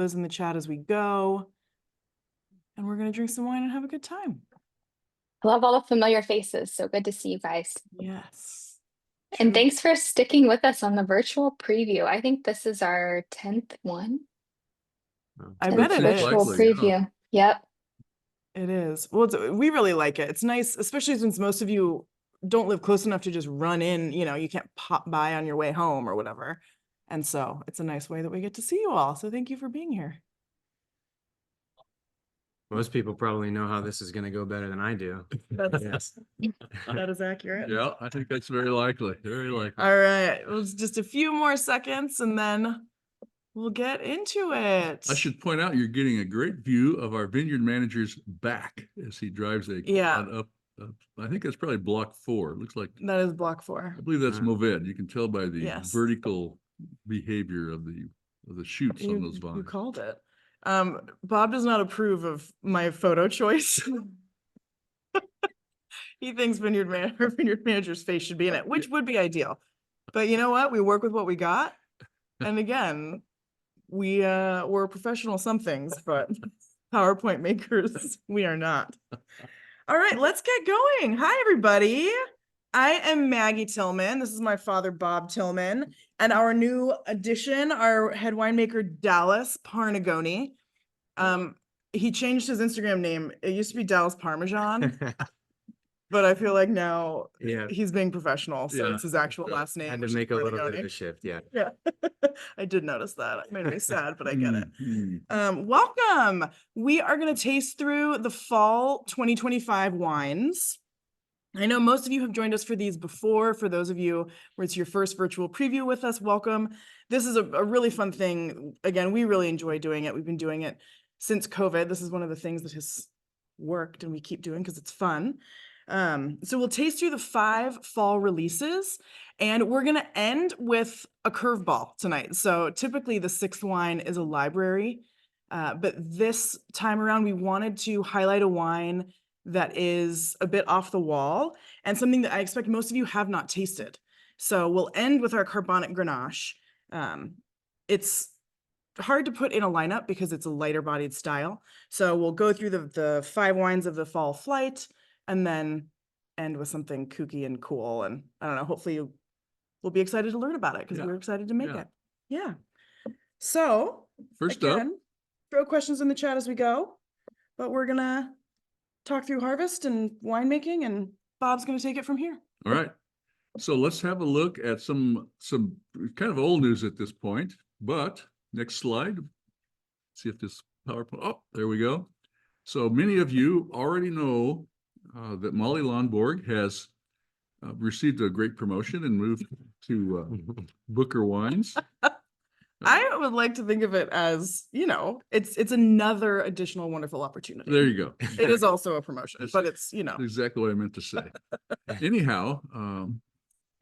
those in the chat as we go. And we're going to drink some wine and have a good time. I love all the familiar faces. So good to see you guys. Yes. And thanks for sticking with us on the virtual preview. I think this is our 10th one. I bet it is. Virtual preview. Yep. It is. Well, we really like it. It's nice, especially since most of you don't live close enough to just run in, you can't pop by on your way home or whatever. And so it's a nice way that we get to see you all. So thank you for being here. Most people probably know how this is going to go better than I do. Yes. That is accurate. Yeah, I think that's very likely. Very likely. All right. Well, it's just a few more seconds and then we'll get into it. I should point out you're getting a great view of our vineyard manager's back as he drives up. I think that's probably block 4. It looks like that is block 4. I believe that's Mourvedre. You can tell by the Yes. vertical behavior of the shoots on those vines. You called it. Bob does not approve of my photo choice. He thinks vineyard manager's face should be in it, which would be ideal. But you know what? We work with what we got. And again, we're professional some things, but PowerPoint makers, we are not. All right, let's get going. Hi, everybody. I am Maggie Tillman. This is my father, Bob Tillman, and our new addition, our head winemaker, Dallas Parnigoni. He changed his Instagram name. It used to be Dallas Parmesan, but I feel like now he's being professional, so it's his actual last name. Had to make a little bit of a shift, yeah. I did notice that. It made me sad, but I get it. Welcome. We are going to taste through the fall 2025 wines. I know most of you have joined us for these before. For those of you where it's your first virtual preview with us, welcome. This is a really fun thing. Again, we really enjoy doing it. We've been doing it since COVID. This is one of the things that has worked and we keep doing because it's fun. So we'll taste through the 5 fall releases and we're going to end with a curveball tonight. So typically the 6th wine is a library, but this time around we wanted to highlight a wine that is a bit off the wall and something that I expect most of you have not tasted. So we'll end with our Carbonic Grenache. It's hard to put in a lineup because it's a lighter bodied style. So we'll go through the 5 wines of the fall flight and then end with something kooky and cool. And I don't know, hopefully you will be excited to learn about it because we're excited to make it. Yeah. So first up, throw questions in the chat as we go, but we're going to talk through harvest and winemaking, and Bob's going to take it from here. All right. So let's have a look at some kind of old news at this point, but next slide. See if this PowerPoint, oh, there we go. So many of you already know that Molly Lonborg has received a great promotion and moved to Booker Wines. I would like to think of it as, it's another additional wonderful opportunity. There you go. It is also a promotion, but it's, exactly what I meant to say. Anyhow,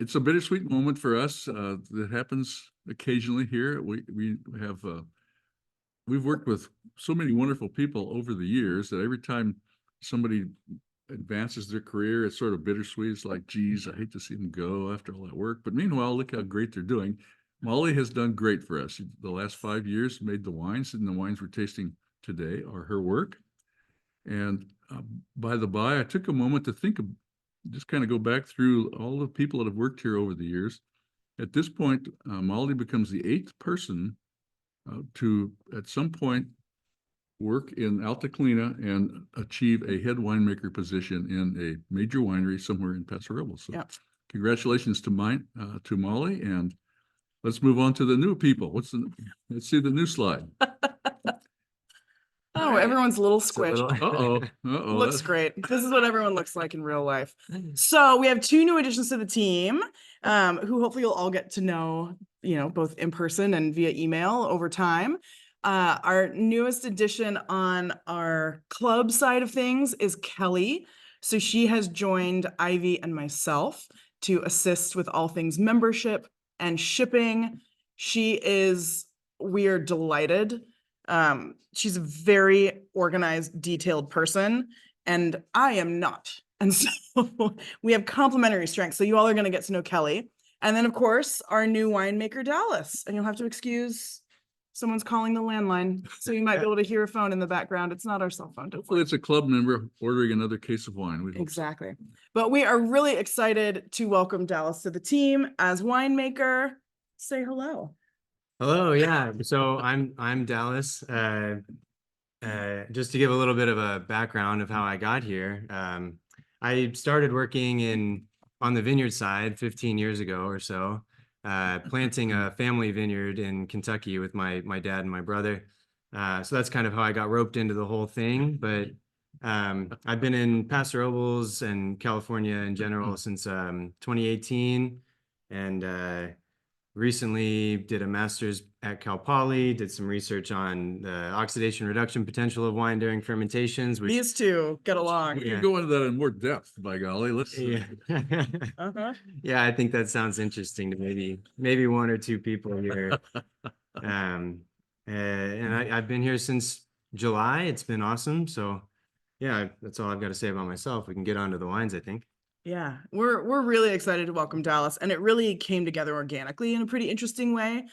it's a bittersweet moment for us. That happens occasionally here. We've worked with so many wonderful people over the years that every time somebody advances their career, it's sort of bittersweet. It's like, geez, I hate to see them go after all that work. But meanwhile, look how great they're doing. Molly has done great for us. The last 5 years made the wines, and the wines we're tasting today are her work. And by the by, I took a moment to think of, just kind of go back through all the people that have worked here over the years. At this point, Molly becomes the 8th person to, at some point, work in Alta Clina and achieve a head winemaker position in a major winery somewhere in Paso Robles. So congratulations to Molly, and let's move on to the new people. Let's see the new slide. Oh, everyone's a little squished. Uh-oh. Looks great. This is what everyone looks like in real life. So we have 2 new additions to the team, who hopefully you'll all get to know, both in person and via email over time. Our newest addition on our club side of things is Kelly. So she has joined Ivy and myself to assist with all things membership and shipping. We are delighted. She's a very organized, detailed person, and I am not. And so we have complementary strengths. So you all are going to get to know Kelly. And then, of course, our new winemaker, Dallas. And you'll have to excuse someone's calling the landline, so you might be able to hear a phone in the background. It's not our cell phone. Don't Hopefully worry. it's a club member ordering another case of wine. We hope so. Exactly. But we are really excited to welcome Dallas to the team as winemaker. Say hello. Hello, yeah. So I'm Dallas. Just to give a little bit of a background of how I got here. I started working on the vineyard side 15 years ago or so, planting a family vineyard in Kentucky with my dad and my brother. So that's kind of how I got roped into the whole thing. But I've been in Paso Robles and California in general since 2018, and recently did a master's at Cal Poly, did some research on the oxidation reduction potential of wine during fermentations. Which, These two get along. We Yeah. can go into that in more depth, by golly. Let's yeah. Uh-huh. Yeah, I think that sounds interesting to maybe one or two people here. And I've been here since July. It's been awesome. So yeah, that's all I've got to say about myself. We can get on to the wines, I think. Yeah, we're really excited to welcome Dallas, and it really came together organically in a pretty interesting way.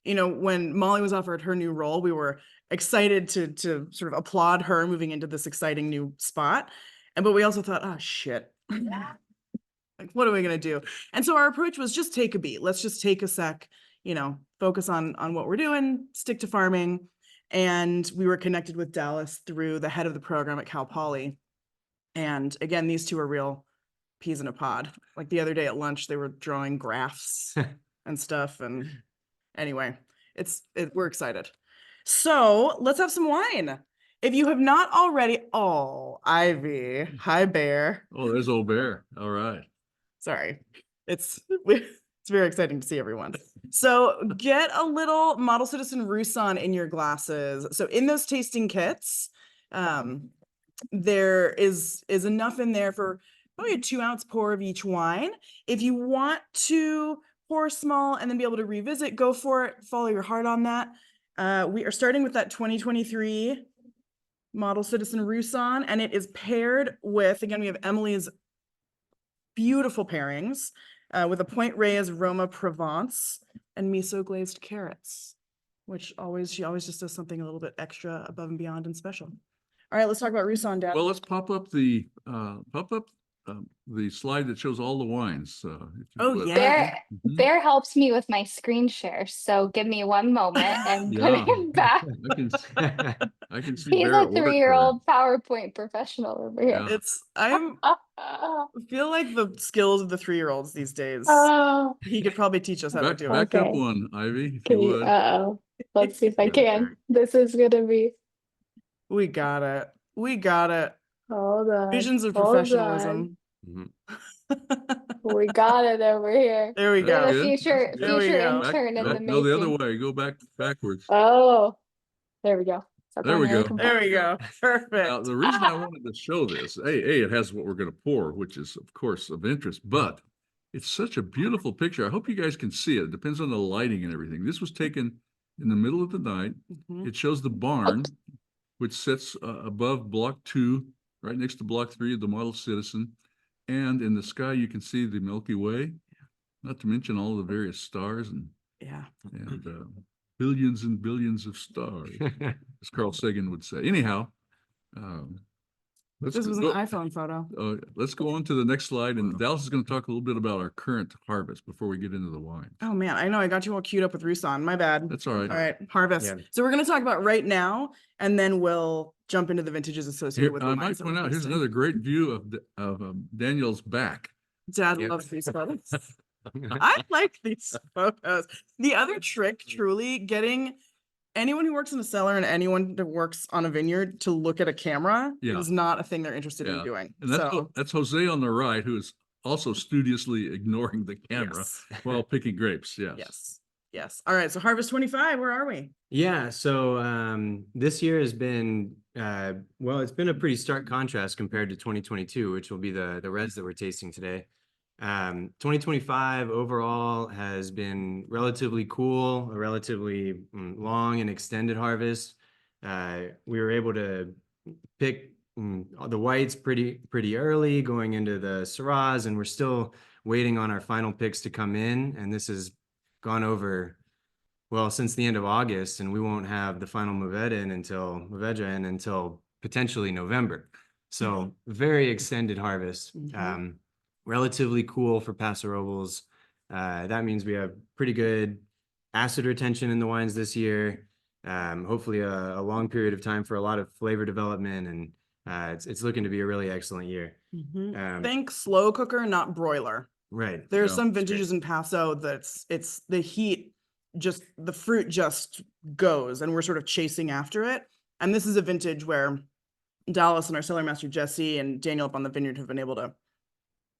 You know, when Molly was offered her new role, we were excited to sort of applaud her moving into this exciting new spot. But we also thought, oh shit. Like, what are we gonna do? And so our approach was just take a beat. Let's just take a sec, focus on what we're doing, stick to farming. And we were connected with Dallas through the head of the program at Cal Poly. And again, these two are real peas in a pod. Like the other day at lunch, they were drawing graphs and stuff. And anyway, we're excited. So let's have some wine. If you have not already, Ivy, hi Bear. Oh, there's old Bear. All right. Sorry, it's very exciting to see everyone. So get a little Model Citizen Roussanne in your glasses. So in those tasting kits, there is enough in there for probably a 2-ounce pour of each wine. If you want to pour small and then be able to revisit, go for it. Follow your heart on that. We are starting with that 2023 Model Citizen Roussanne, and it is paired with, again, we have Emily's beautiful pairings with a Point Reyes Roma Provence and miso glazed carrots, which she always just does something a little bit extra above and beyond and special. All right, let's talk about Roussanne, Dad. Well, let's pop up the slide that shows all the wines. If you Oh, would. yeah. Mhm. Bear helps me with my screen share, so give me one moment and put Yeah. him back. I can see He's Bear a at work. 3-year-old PowerPoint professional over here. Yeah. I feel like the skills of the 3-year-olds these days. Oh, He could probably teach us how to do it. Back up Okay. one, Ivy, if can you you, would. uh-oh. Let's see if I Yeah, can. This is gonna be, We got it. We got it. hold on. Visions of hold professionalism. Mhm. We got it over here. There we We have go. a Good. future There we go. intern in the No, the other making. way. Go backwards. Oh, there we go. Step There on we your go. ankle. There we go. Perfect. Now, the reason I wanted to show this, it has what we're going to pour, which is, of course, of interest, but it's such a beautiful picture. I hope you guys can see it. It depends on the lighting and everything. This was taken in the middle of the night. Mhm. It shows the barn, which sits above Block 2, right next to Block 3 of the Model Citizen. And in the sky, you can see the Milky Way, not to mention all the various stars and Yeah. billions and billions of stars, as Carl Sagan would say. Anyhow, This was an iPhone photo. let's go on to the next slide. And Dallas is going to talk a little bit about our current harvest before we get into the wine. Oh man, I know I got you all queued up with Roussanne. My bad. That's all right. All right, harvest. Yeah. So we're going to talk about right now, and then we'll jump into the vintages associated Here, with the I wines might that point we're out, here's tasting. another great view of Daniel's back. Dad Yep. loves these photos. I like these photos. The other trick, truly, getting anyone who works in a cellar and anyone that works on a vineyard to look at a camera Yeah. is not a thing they're interested in Yeah. doing. And that's, So, that's Jose on the right, who is also studiously ignoring the camera yes. while picking grapes. Yes. Yes. Yes. All right. So Harvest 25, where are we? Yeah, so this year has been it's been a pretty stark contrast compared to 2022, which will be the reds that we're tasting today. 2025 overall has been relatively cool, a relatively long and extended harvest. We were able to pick the whites pretty early going into the Syrahs, and we're still waiting on our final picks to come in. And this has gone over well, since the end of August, and we won't have the final Mourvedre in until potentially November. So very extended harvest, Mhm. relatively cool for Paso Robles. That means we have pretty good acid retention in the wines this year. Hopefully a long period of time for a lot of flavor development, and it's looking to be a really excellent year. Think slow cooker, not broiler. Right. There's Yeah, some that's great. vintages in Paso it's the heat, just the fruit just goes, and we're sort of chasing after it. And this is a vintage where Dallas and our cellar master Jesse and Daniel up on the vineyard have been able to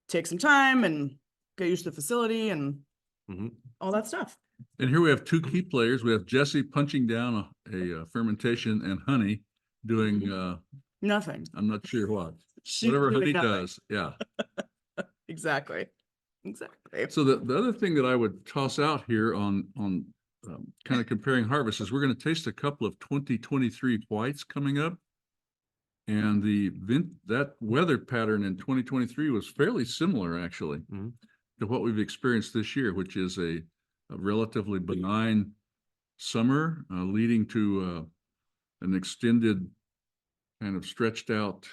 take some time and get used to the facility and Mhm. all that stuff. And here we have two key players. We have Jesse punching down a fermentation, and Honey doing, Nothing. I'm not sure what, She's whatever doing Honey nothing. does. Yeah. Exactly. So the other thing that I would toss out here on kind of comparing harvests is we're going to taste a couple of 2023 whites coming up. And that weather pattern in 2023 was fairly similar, actually, Mhm. to what we've experienced this year, which is a relatively benign summer leading to an extended kind of stretched out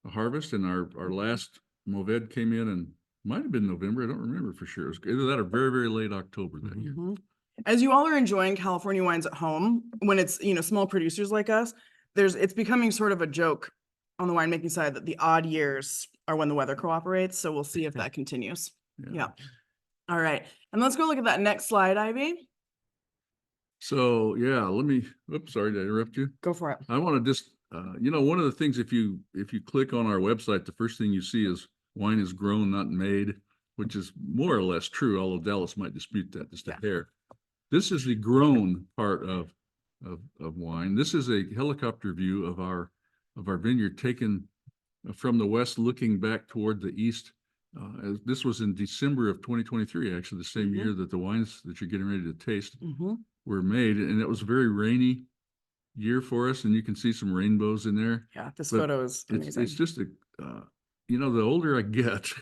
harvest. And our last Mourvedre came in and might have been November. I don't remember for sure. It was either that or very, very late October that year. Mhm. As you all are enjoying California wines at home, when it's, small producers like us, it's becoming sort of a joke on the winemaking side that the odd years are when the weather cooperates. So we'll see if that continues. Yeah. All right. And let's go look at that next slide, Ivy. So yeah, oops, sorry to interrupt you. Go for it. I want to just, one of the things, if you click on our website, the first thing you see is wine is grown, not made, which is more or less true, although Dallas might dispute that just a hair. This is the grown part of wine. This is a helicopter view of our vineyard taken from the west, looking back toward the east. This was in December of 2023, actually the same year that the wines that you're getting ready to taste were made, and it was a very rainy year for us, and you can see some rainbows in there. Yeah, this But photo is amazing. It's just the older I get,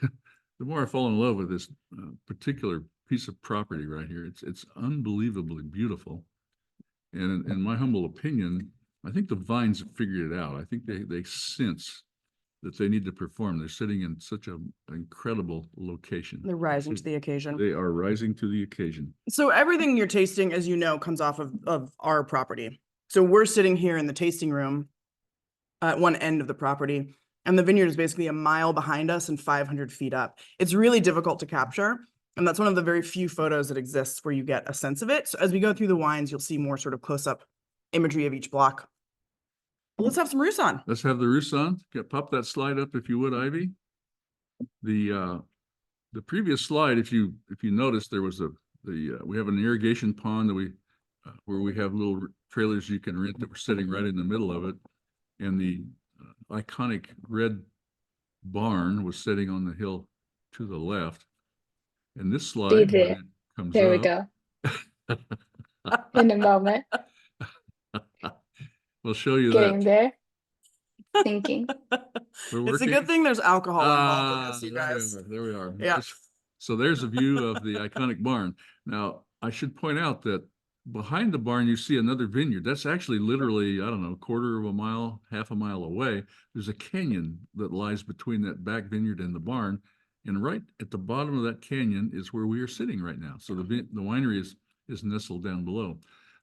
the more I fall in love with this particular piece of property right here. It's unbelievably beautiful, and in my humble opinion, I think the vines have figured it out. I think they sense that they need to perform. They're sitting in such an incredible location. They're rising to the occasion. They are rising to the occasion. So everything you're tasting, as you know, comes off of our property. So we're sitting here in the tasting room at one end of the property, and the vineyard is basically a mile behind us and 500 feet up. It's really difficult to capture, and that's one of the very few photos that exists where you get a sense of it. So as we go through the wines, you'll see more sort of close-up imagery of each block. Well, let's have some Roussanne. Let's have the Roussanne. Pop that slide up if you would, Ivy. The previous slide, if you notice, there was we have an irrigation pond that where we have little trailers you can rent that were sitting right in the middle of it, and the iconic red barn was sitting on the hill to the left. And this slide comes there we up, go. In a moment. we'll show you Getting that. there. Thinking. It's a good thing there's alcohol involved in this, you guys. There we are. Yeah. So there's a view of the iconic barn. Now, I should point out that behind the barn, you see another vineyard. That's actually literally, I don't know, quarter of a mile, half a mile away. There's a canyon that lies between that back vineyard and the barn. And right at the bottom of that canyon is where we are sitting right now. So the winery is nestled down below.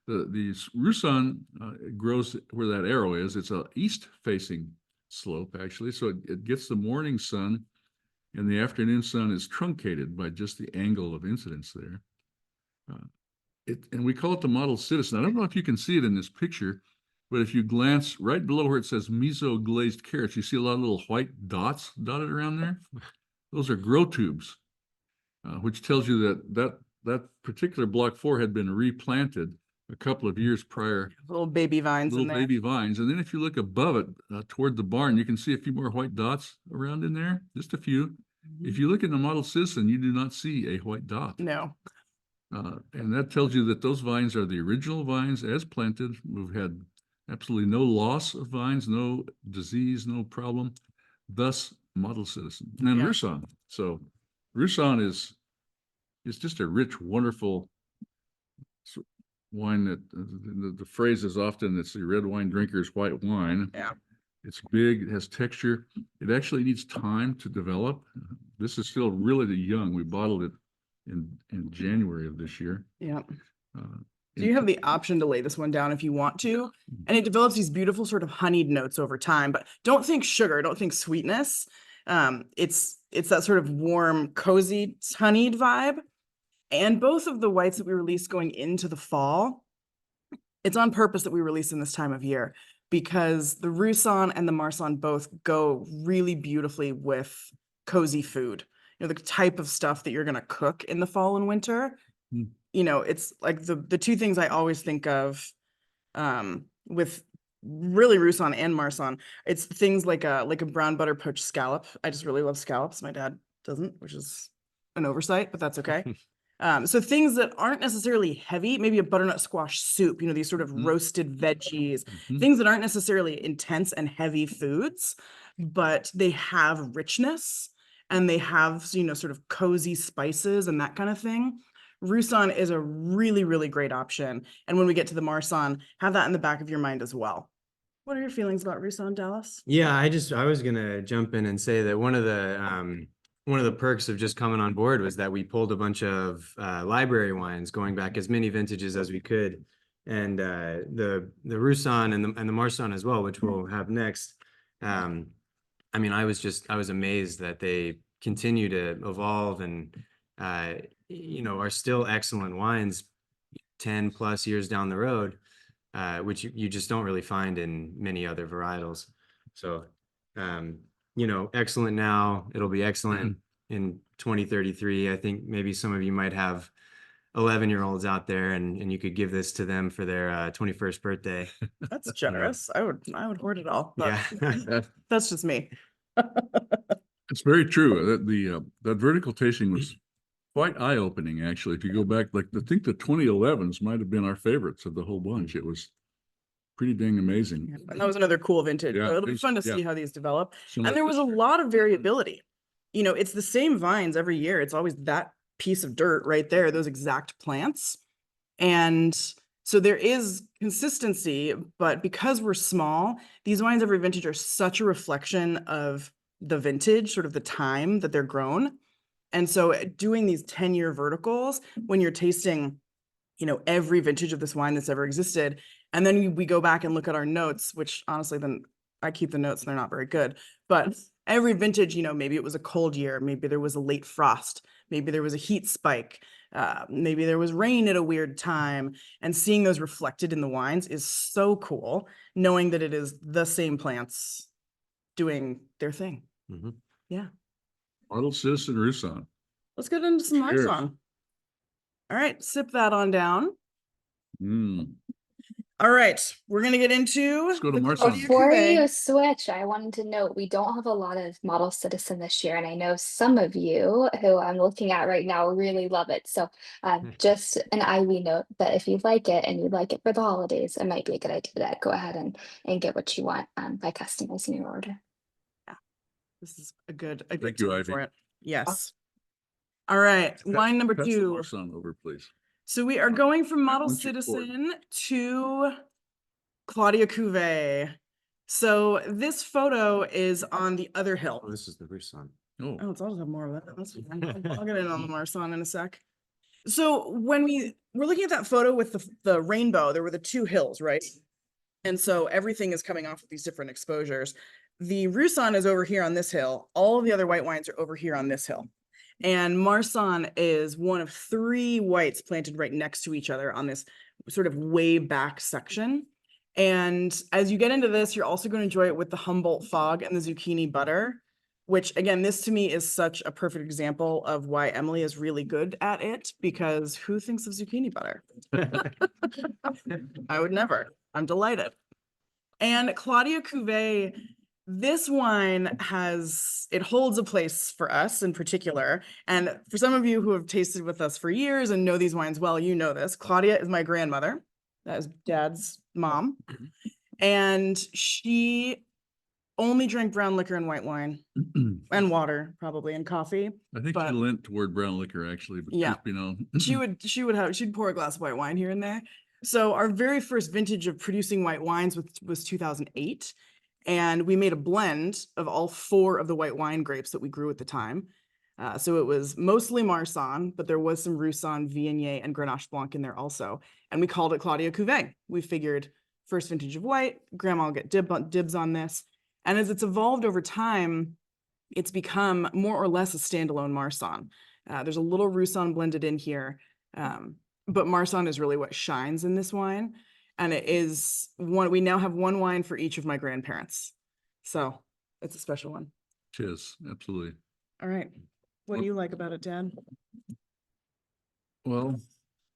The Roussanne grows where that arrow is. It's a east-facing slope, actually. So it gets the morning sun, and the afternoon sun is truncated by just the angle of incidence there. And we call it the model citizen. I don't know if you can see it in this picture, but if you glance right below where it says miso glazed carrots, you see a lot of little white dots dotted around there. Those are grow tubes, which tells you that particular block 4 had been replanted a couple of years prior. Little baby vines in Little there. baby vines. And then if you look above it toward the barn, you can see a few more white dots around in there, just a few. If you look in the model citizen, you do not see a white dot. No. And that tells you that those vines are the original vines as planted. We've had absolutely no loss of vines, no disease, no problem. Thus, model citizen. And then Roussanne. So Roussanne is just a rich, wonderful wine that the phrase is often, it's the red wine drinker's white wine. Yeah. It's big, it has texture. It actually needs time to develop. This is still really young. We bottled it in January of this year. Yeah. Uh, So you have the option to lay this one down if you want to, and it develops these beautiful sort of honeyed notes over time, but don't think sugar, don't think sweetness. It's that sort of warm, cozy, honeyed vibe. And both of the whites that we released going into the fall, it's on purpose that we release in this time of year because the Roussanne and the Marsanne both go really beautifully with cozy food. You know, the type of stuff that you're going to cook in the fall and winter. You know, it's like the two things I always think of with really Roussanne and Marsanne. It's things like a brown butter poached scallop. I just really love scallops. My dad doesn't, which is an oversight, but that's okay. So things that aren't necessarily heavy, maybe a butternut squash soup, you know, these sort of roasted veggies, things that aren't necessarily intense and heavy foods, but they have richness and they have, you know, sort of cozy spices and that kind of thing. Roussanne is a really, really great option. And when we get to the Marsanne, have that in the back of your mind as well. What are your feelings about Roussanne, Dallas? Yeah, I was gonna jump in and say that one of the perks of just coming on board was that we pulled a bunch of library wines going back as many vintages as we could, and the Roussanne and the Marsanne as well, which we'll have next. I mean, I was amazed that they continue to evolve and you know, are still excellent wines 10 plus years down the road, which you just don't really find in many other varietals. So, you know, excellent now, it'll be excellent in 2033. I think maybe some of you might have 11-year-olds out there and you could give this to them for their 21st birthday. That's generous. I would hoard it all, but Yeah. that's just me. It's very true. That vertical tasting was quite eye-opening, actually. If you go back, like I think the 2011s might have been our favorites of the whole bunch. It was pretty dang amazing. Yeah, and that was another cool vintage. Yeah, So it'll be it's- fun to yeah. see how these develop. Similar And there was a lot of variability. You know, it's the same vines every year. It's always that piece of dirt right there, those exact plants. And so there is consistency, but because we're small, these wines every vintage are such a reflection of the vintage, sort of the time that they're grown. And so doing these 10-year verticals, when you're tasting, you know, every vintage of this wine that's ever existed, and then we go back and look at our notes, which honestly, then I keep the notes and they're not very good, but every vintage, you know, maybe it was a cold year, maybe there was a late frost, maybe there was a heat spike, maybe there was rain at a weird time, and seeing those reflected in the wines is so cool, knowing that it is the same plants doing their thing. Yeah. Model Citizen Roussanne. Let's get into some Cheers. Marsanne. All right, sip that on down. Mm. All right, we're gonna get into Let's go to the Marsanne. Claudia Before Cuvée. you switch, I wanted to note we don't have a lot of Model Citizen this year, and I know some of you who I'm looking at right now really love it. So just an IB note that if you like it and you'd like it for the holidays, it might be a good idea to go ahead and get what you want by customizing your order. This is a good Thank you, time Ivy. for it. Yes. All right, wine number Pass the 2. Marsanne over, please. So we are going from Model Once you're poured. Citizen to Claudia Cuvée. So this photo is on the other hill. Oh, this is the Roussanne. Oh, Oh, it's always have more of that. That's fine. I'll get in on the Marsanne in a sec. So when we're looking at that photo with the rainbow, there were the 2 hills, right? And so everything is coming off of these different exposures. The Roussanne is over here on this hill. All of the other white wines are over here on this hill. And Marsanne is one of 3 whites planted right next to each other on this sort of way back section. And as you get into this, you're also going to enjoy it with the Humboldt fog and the zucchini butter, which again, this to me is such a perfect example of why Emily is really good at it, because who thinks of zucchini butter? I would never. I'm delighted. And Claudia Cuvée, this wine holds a place for us in particular. And for some of you who have tasted with us for years and know these wines well, you know this. Claudia is my grandmother. That is Dad's mom. And she only drank brown liquor and white wine and water, probably, and coffee. I think But- she leant toward brown liquor actually, but Yeah. truth be known. She'd pour a glass of white wine here and there. So our very first vintage of producing white wines was 2008. And we made a blend of all 4 of the white wine grapes that we grew at the time. So it was mostly Marsanne, but there was some Roussanne, Viognier, and Grenache Blanc in there also. And we called it Claudia Cuvee. We figured first vintage of white, grandma will get dibs on this. And as it's evolved over time, it's become more or less a standalone Marsanne. There's a little Roussanne blended in here, but Marsanne is really what shines in this wine. And it is we now have 1 wine for each of my grandparents. So it's a special one. Tis, absolutely. All right. What do you like about it, Dad? Well,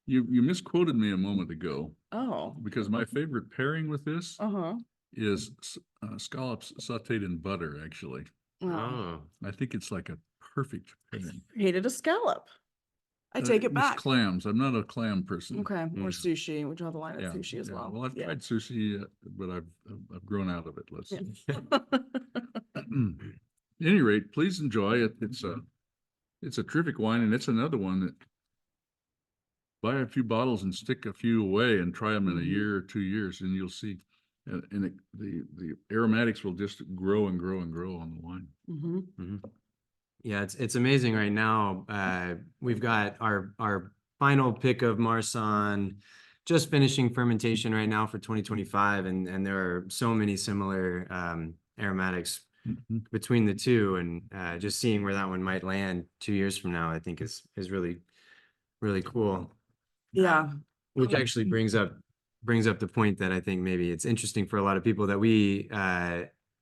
you misquoted me a moment ago Oh, because my favorite pairing with this uh-huh. is scallops sauteed in butter, actually. Oh, Oh, I think it's like a perfect pairing. hated a scallop. I take it was back. Clams. I'm not a clam person. Okay, or Mm. sushi. We draw the line at Yeah, sushi as yeah. well. Well, I've Yeah. tried sushi, but I've grown out of it. Let's Yeah. At any rate, please enjoy it. It's a terrific wine, and it's another one that buy a few bottles and stick a few away and try them in a Mhm. year or 2 years, and you'll see. The aromatics will just grow and grow and grow on the wine. Mhm. yeah, it's amazing right now. We've got our final pick of Marsanne just finishing fermentation right now for 2025, and there are so many similar aromatics Mhm. between the two, and just seeing where that one might land 2 years from now, I think is really, really cool. Yeah. Which actually brings up the point that I think maybe it's interesting for a lot of people that we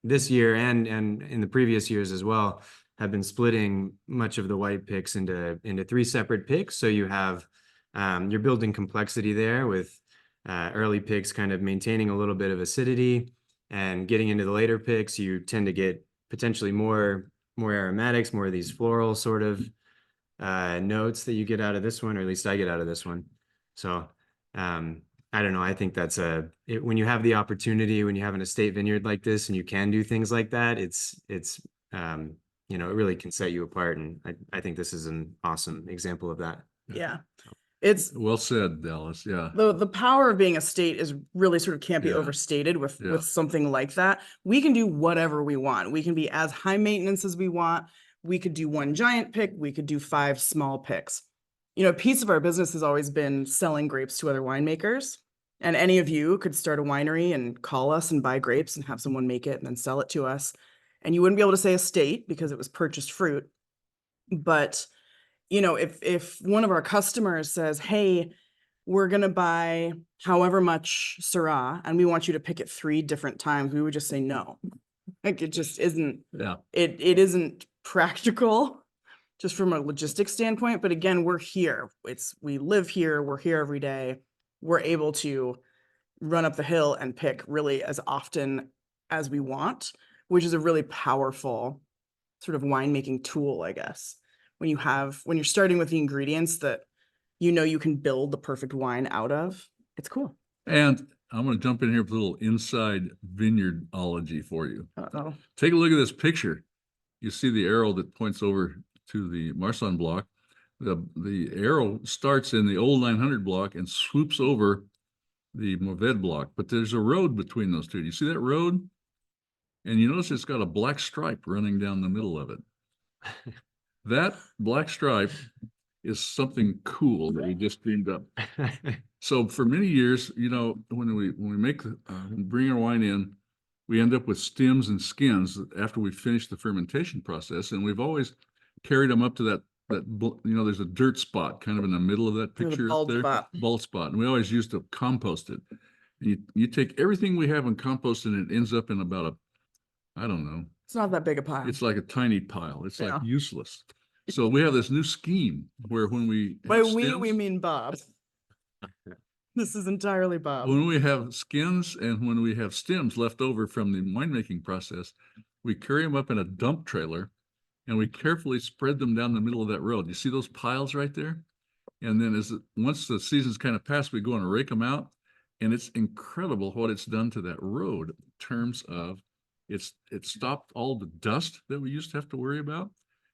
this year and in the previous years as well have been splitting much of the white picks into 3 separate picks. So you have you're building complexity there with early picks kind of maintaining a little bit of acidity, and getting into the later picks, you tend to get potentially more aromatics, more of these floral sort of notes that you get out of this one, or at least I get out of this one. So I don't know. I think that's when you have the opportunity, when you have an estate vineyard like this and you can do things like that, it's it really can set you apart. And I think this is an awesome example of that. Yeah. It's Well said, Dallas. Yeah. the power of being a state is really sort of can't be Yeah. overstated with Yeah. something like that. We can do whatever we want. We can be as high maintenance as we want. We could do 1 giant pick. We could do 5 small picks. A piece of our business has always been selling grapes to other winemakers. And any of you could start a winery and call us and buy grapes and have someone make it and then sell it to us. And you wouldn't be able to say estate because it was purchased fruit. But, if one of our customers says, hey, we're going to buy however much Syrah and we want you to pick it 3 different times, we would just say no. Like it just isn't, Yeah. it isn't practical just from a logistics standpoint. But again, we're here. We live here. We're here every day. We're able to run up the hill and pick really as often as we want, which is a really powerful sort of winemaking tool, I guess. When you're starting with the ingredients that you can build the perfect wine out of, it's cool. And I'm going to jump in here with a little inside vineyardology for you. Uh-oh. Take a look at this picture. You see the arrow that points over to the Marsanne block. The arrow starts in the old 900 block and swoops over the Mourvedre block, but there's a road between those two. Do you see that road? And you notice it's got a black stripe running down the middle of it. That black stripe is something cool that we just dreamed up. So for many years, when we bring our wine in, we end up with stems and skins after we finish the fermentation process, and we've always carried them up to that there's a dirt spot kind of in the middle of that picture up there, bald spot, and we always used to compost it. And you take everything we have and compost it, and it ends up in about I don't know. It's not that big a pile. It's like a tiny pile. It's like useless. So we have this new scheme where when we By have we stems, mean Bob. This is entirely Bob. when we have skins and when we have stems left over from the winemaking process, we carry them up in a dump trailer and we carefully spread them down the middle of that road. You see those piles right there? And then once the season's kind of passed, we go and rake them out. And it's incredible what it's done to that road in terms of it stopped all the dust that we used to have to worry about.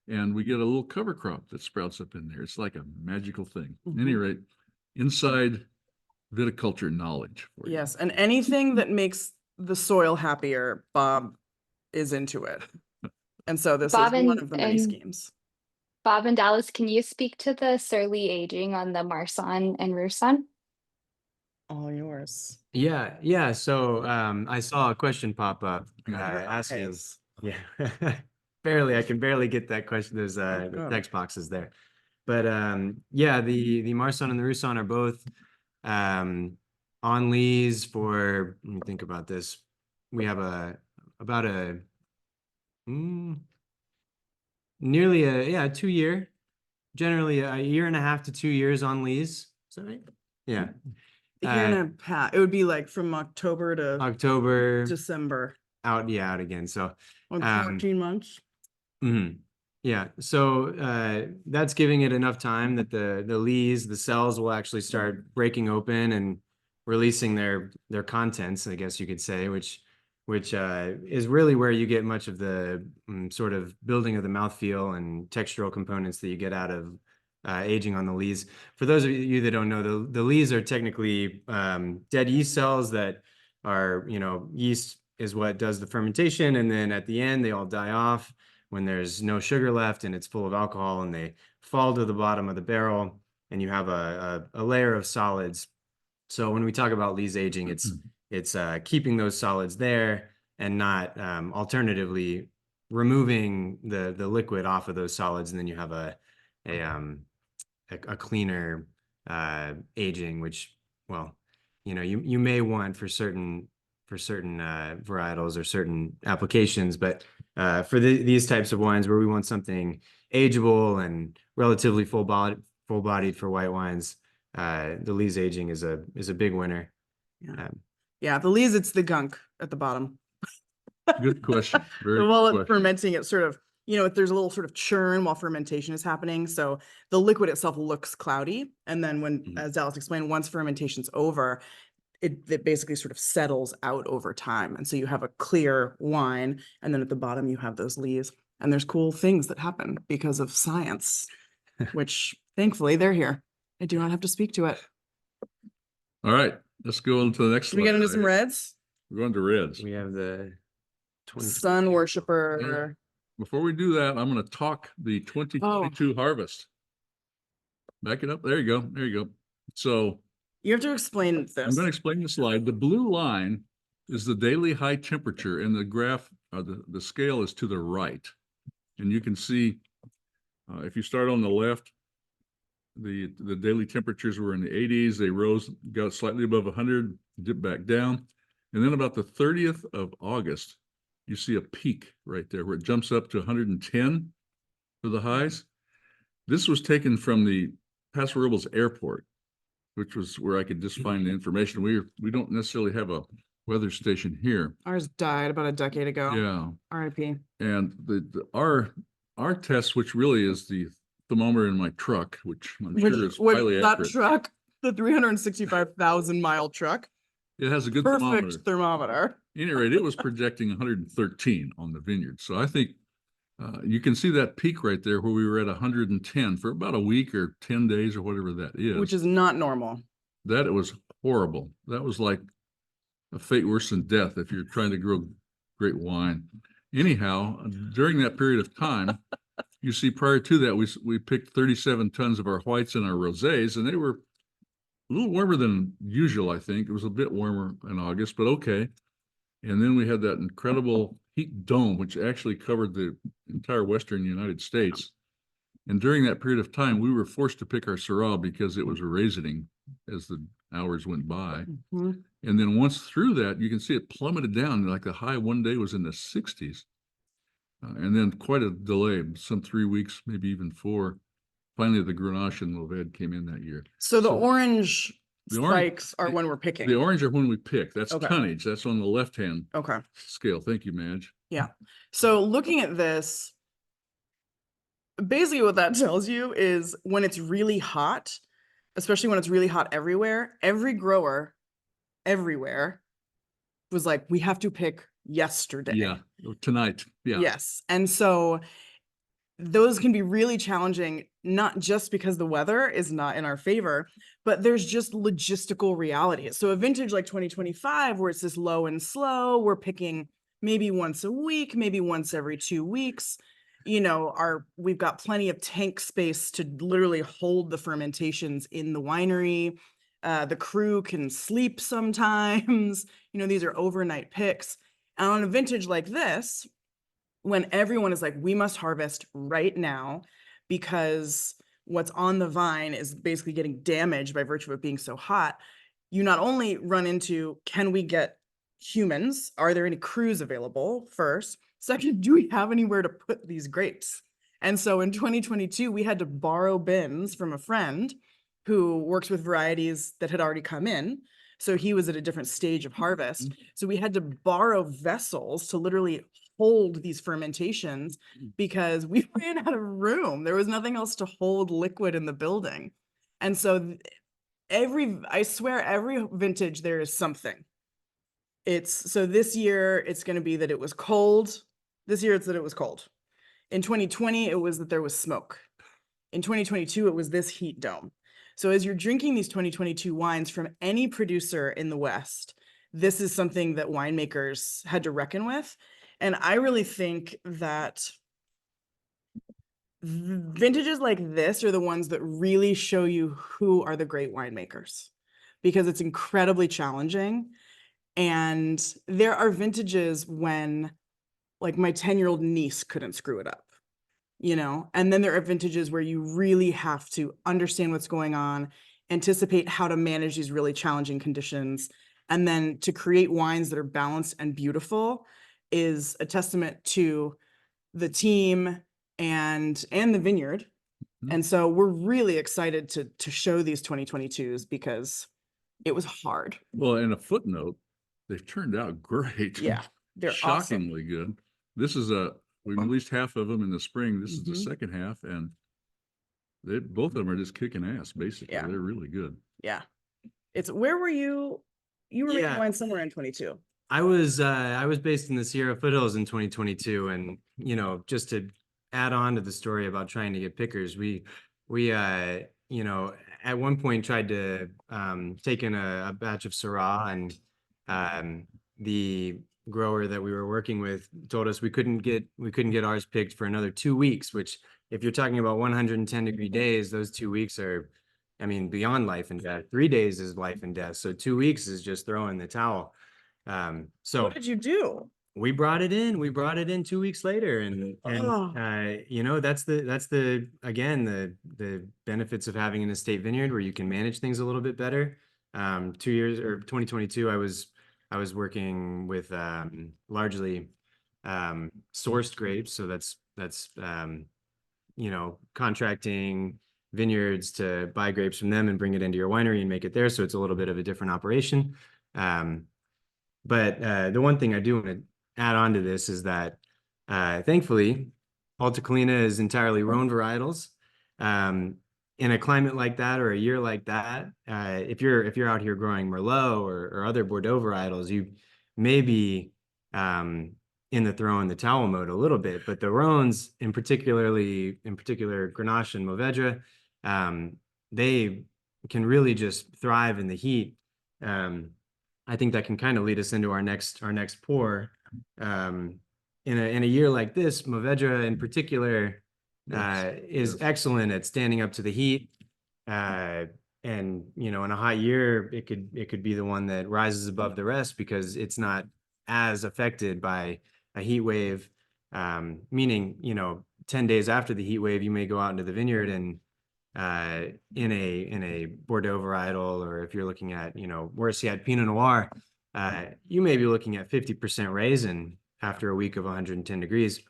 And we get a little cover crop that sprouts up in there. It's like a magical thing. At any rate, inside viticulture knowledge for you. Yes, and anything that makes the soil happier, Bob is into it. And so this Bob is one and, of the many schemes. Bob and Dallas, can you speak to the surly aging on the Marsanne and Roussanne? All yours. Yeah. So I saw a question pop up asking. Eyes. Yeah, barely. I can barely get that question. There's Oh, the God. text boxes there, but yeah, the Marsanne and the Roussanne are both on lees for. Let me think about this. We have about a nearly a 2 year, generally a year and a half to 2 years on lees. Is that right? Yeah. A year and a half. It would be like from October to October December. out again. So Like 14 months. yeah. So that's giving it enough time that the lees, the cells will actually start breaking open and releasing their contents, I guess you could say, which is really where you get much of the sort of building of the mouthfeel and textural components that you get out of aging on the lees. For those of you that don't know, the lees are technically dead yeast cells that are, yeast is what does the fermentation, and then at the end they all die off when there's no sugar left and it's full of alcohol, and they fall to the bottom of the barrel, and you have a layer of solids. So when we talk about lees aging, it's keeping those solids there and not alternatively removing the liquid off of those solids, and then you have a cleaner aging, which, well, you may want for certain varietals or certain applications, but for these types of wines where we want something ageable and relatively full bodied for white wines, the lees aging is a big winner. Yeah, the lees, it's the gunk at the bottom. Good question. Very While good it's question. fermenting, it sort of, there's a little sort of churn while fermentation is happening. So the liquid itself looks cloudy. And then when, as Dallas explained, once fermentation's over, it basically sort of settles out over time. And so you have a clear wine. And then at the bottom, you have those lees. And there's cool things that happen because of science, which thankfully they're here. I do not have to speak to it. All right, let's go on to the next Should we get into some reds? We're going to reds. We have the Sun worshiper. Before we do that, I'm going to talk the 2022 harvest. Back it up. There you go. There you go. So You have to explain this. I'm going to explain the slide. The blue line is the daily high temperature, and the graph, the scale is to the right. And you can see if you start on the left, the daily temperatures were in the 80s. They rose, got slightly above 100, dipped back down. And then about the 30th of August, you see a peak right there where it jumps up to 110 for the highs. This was taken from the Paso Robles airport, which was where I could just find the information. We don't necessarily have a weather station here. Ours died about a decade ago. Yeah. R.I.P. And our test, which really is the thermometer in my truck, which I'm sure is highly that accurate. truck, the 365,000 mile truck, It has a good perfect thermometer. At any rate, it was projecting 113 on the vineyard. So I think you can see that peak right there where we were at 110 for about a week or 10 days or whatever that is. Which is not normal. That it was horrible. That was like a fate worse than death if you're trying to grow great wine. Anyhow, during that period of time, you see prior to that, we picked 37 tons of our whites and our rosés, and they were a little warmer than usual, I think. It was a bit warmer in August, but okay. And then we had that incredible heat dome, which actually covered the entire Western United States. And during that period of time, we were forced to pick our Syrah because it was raisioning as the hours went by. Mm-hmm. And then once through that, you can see it plummeted down. Like the high one day was in the 60s. And then quite a delay, some 3 weeks, maybe even 4. Finally, the Grenache and Mourvedre came in that year. So the orange spikes are when we're picking. The orange are when we pick. That's Okay. tonnage. That's on the left-hand Okay. scale. Thank you, Madge. Yeah. So looking at this, basically what that tells you is when it's really hot, especially when it's really hot everywhere, every grower everywhere was like, we have to pick yesterday. Yeah, tonight. Yeah. Yes. And so those can be really challenging, not just because the weather is not in our favor, but there's just logistical realities. So a vintage like 2025, where it's this low and slow, we're picking maybe once a week, maybe once every 2 weeks. You know, we've got plenty of tank space to literally hold the fermentations in the winery. The crew can sleep sometimes. You know, these are overnight picks. And on a vintage like this, when everyone is like, we must harvest right now because what's on the vine is basically getting damaged by virtue of it being so hot, you not only run into, can we get humans? Are there any crews available first? Second, do we have anywhere to put these grapes? And so in 2022, we had to borrow bins from a friend who works with varieties that had already come in. So he was at a different stage of harvest. So we had to borrow vessels to literally hold these fermentations because we ran out of room. There was nothing else to hold liquid in the building. And so I swear every vintage there is something. So this year it's going to be that it was cold. This year it's that it was cold. In 2020, it was that there was smoke. In 2022, it was this heat dome. So as you're drinking these 2022 wines from any producer in the West, this is something that winemakers had to reckon with. And I really think that vintages like this are the ones that really show you who are the great winemakers, because it's incredibly challenging. And there are vintages when, like, my 10-year-old niece couldn't screw it up, you know? And then there are vintages where you really have to understand what's going on, anticipate how to manage these really challenging conditions, and then to create wines that are balanced and beautiful is a testament to the team and the vineyard. And so we're really excited to show these 2022s because it was hard. Well, and a footnote, they've turned out great. Yeah, they're shockingly good. This is we released half of them in the spring. This is the Mhm. second half, and both of them are just kicking ass. Basically, Yeah. they're really good. Yeah. Where were you? You were making Yeah. wine somewhere in 22. I was based in the Sierra foothills in 2022, and you know, just to add on to the story about trying to get pickers, we you know, at one point tried to take in a batch of Syrah, and the grower that we were working with told us we couldn't get ours picked for another 2 weeks, which, if you're talking about 110-degree days, those 2 weeks are, I mean, beyond life and death. 3 days is life and death, so 2 weeks is just throwing the towel. So What did you do? we brought it in 2 weeks later, and you know, that's the again the benefits of having an estate vineyard where you can manage things a little bit better. 2 years, or 2022, I was working with largely sourced grapes, so that's you know, contracting vineyards to buy grapes from them and bring it into your winery and make it there, so it's a little bit of a different operation. But the one thing I do want to add on to this is that thankfully, Alta Colina is entirely Rhone varietals. In a climate like that, or a year like that, if you're out here growing Merlot or other Bordeaux varietals, you may be in the throw in the towel mode a little bit. But the Rhones, in particular Grenache and Mourvedre, they can really just thrive in the heat. I think that can kind of lead us into our next pour. In a year like this, Mourvedre in particular is excellent at standing up to the heat. And you know, in a hot year, it could be the one that rises above the rest because it's not as affected by a heat wave. Meaning, you know, 10 days after the heat wave, you may go out into the vineyard and in a Bordeaux varietal, or if you're looking at, you know, worse yet, Pinot Noir, you may be looking at 50% raisin after a week of 110 degrees.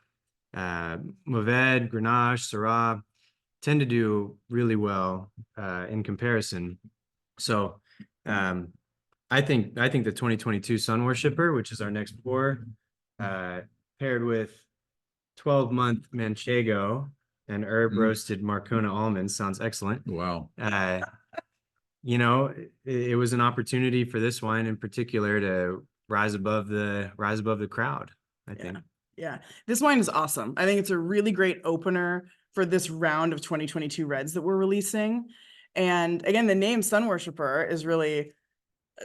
Mourvedre, Grenache, Syrah tend to do really well in comparison. So I think the 2022 Sun Worshipper, which is our next pour, paired with 12-month Manchego and herb roasted Marcona almonds, sounds excellent. Wow. You know, it was an opportunity for this wine in particular to rise above the crowd, I think. Yeah, this wine is awesome. I think it's a really great opener for this round of 2022 reds that we're releasing. And again, the name Sun Worshipper is really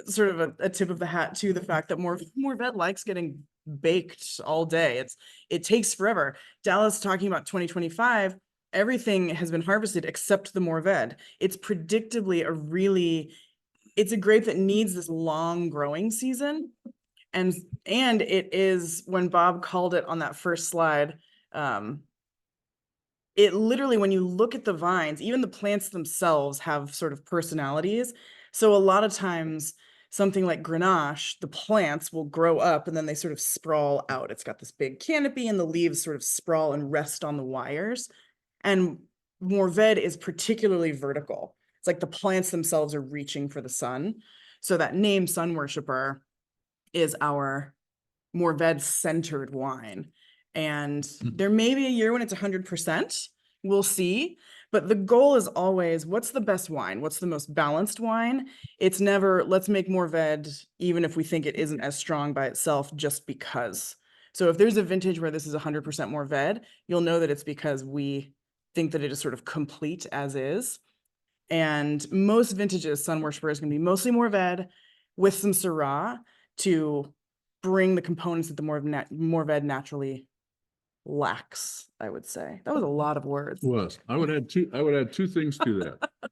sort of a tip of the hat to the fact that Mourvedre likes getting baked all day. It takes forever. Dallas talking about 2025, everything has been harvested except the Mourvedre. It's predictably it's a grape that needs this long growing season. And it is, when Bob called it on that first slide, it literally, when you look at the vines, even the plants themselves have sort of personalities. So a lot of times something like Grenache, the plants will grow up and then they sort of sprawl out. It's got this big canopy and the leaves sort of sprawl and rest on the wires. And Mourvedre is particularly vertical. It's like the plants themselves are reaching for the sun. So that name Sun Worshipper is our Mourvedre centered wine. And there may be a year when it's 100%, we'll see. But the goal is always, what's the best wine? What's the most balanced wine? It's never, let's make Mourvedre, even if we think it isn't as strong by itself, just because. So if there's a vintage where this is 100% Mourvedre, you'll know that it's because we think that it is sort of complete as is. And most vintages, Sun Worshipper is going to be mostly Mourvedre with some Syrah to bring the components that the Mourvedre naturally lacks, I would say. That was a lot of words. I would add two things to that.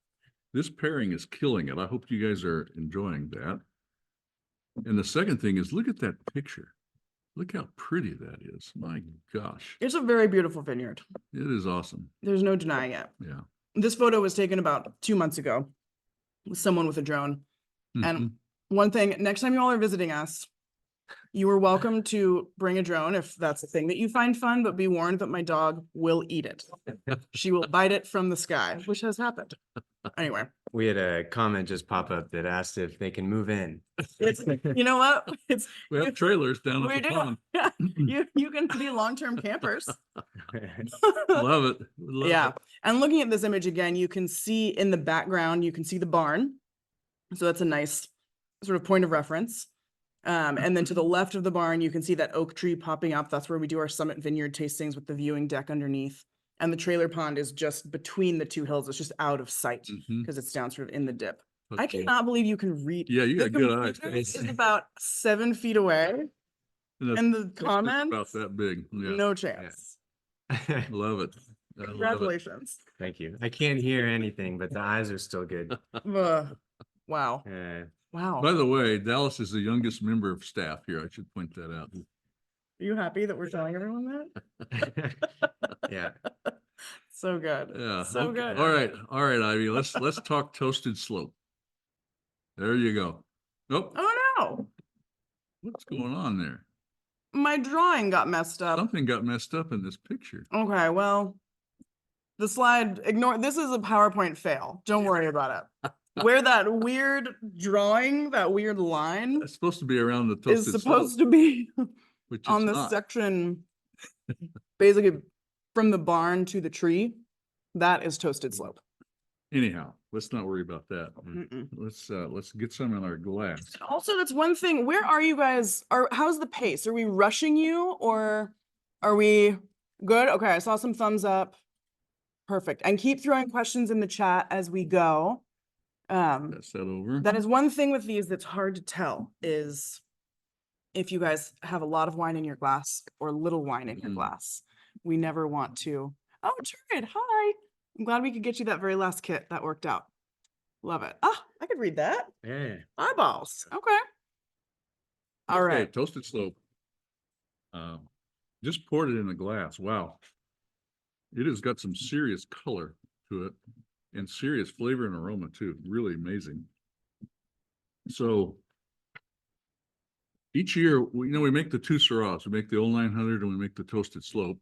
This pairing is killing it. I hope you guys are enjoying that. And the second thing is, look at that picture. Look how pretty that is. My gosh. It's a very beautiful vineyard. It is awesome. There's no denying it. Yeah. This photo was taken about 2 months ago with someone with a drone. Mhm. And one thing, next time you all are visiting us, you are welcome to bring a drone if that's a thing that you find fun, but be warned that my dog will eat it. She will bite it from the sky, which has happened. Anyway. We had a comment just pop up that asked if they can move in. It's, you know what? We have trailers down We at the do. pond. Yeah, you can be long-term campers. Love it. Love Yeah. it. And looking at this image again, you can see in the background, you can see the barn. So that's a nice sort of point of reference. And then to the left of the barn, you can see that oak tree popping up. That's where we do our Summit Vineyard tastings with the viewing deck underneath. And the trailer pond is just between the two hills. It's just out of sight because it's down sort of in the dip. I Okay. cannot believe you can read. Yeah, you The got good eyes. computer is about 7 feet away. And the That's just comments, about that big. Yeah. no chance. Love it. I love it. Congratulations. Thank you. I can't hear anything, but the eyes are still good. Wow. Wow. By the way, Dallas is the youngest member of staff here. I should point that out. Are you happy that we're telling everyone that? Yeah. So good. Yeah. So okay. good. All right, Ivy. Let's talk toasted slope. There you go. Nope. Oh no. What's going on there? My drawing got messed up. Something got messed up in this picture. Okay, well, the slide, ignore, this is a PowerPoint fail. Don't worry about it. Where that weird drawing, that weird line It's supposed to be around the is toasted supposed slope, to be which on it's the not. section, basically from the barn to the tree. That is toasted slope. Anyhow, let's not worry about that. Mm-mm. Let's get some in our glass. Also, that's one thing. Where are you guys? How's the pace? Are we rushing you or are we good? Okay, I saw some thumbs up. Perfect. And keep throwing questions in the chat as we go. Pass that over. That is one thing with these that's hard to tell is if you guys have a lot of wine in your glass or little wine in your glass. We never want to. Oh, Jared, hi. I'm glad we could get you that very last kit. That worked out. Love it. Ah, I could read that. Yeah. Eyeballs. Okay. All Okay, right. toasted slope. Just poured it in a glass. Wow. It has got some serious color to it and serious flavor and aroma too. Really amazing. So each year, we make the two Syrahs. We make the old 900 and we make the toasted slope,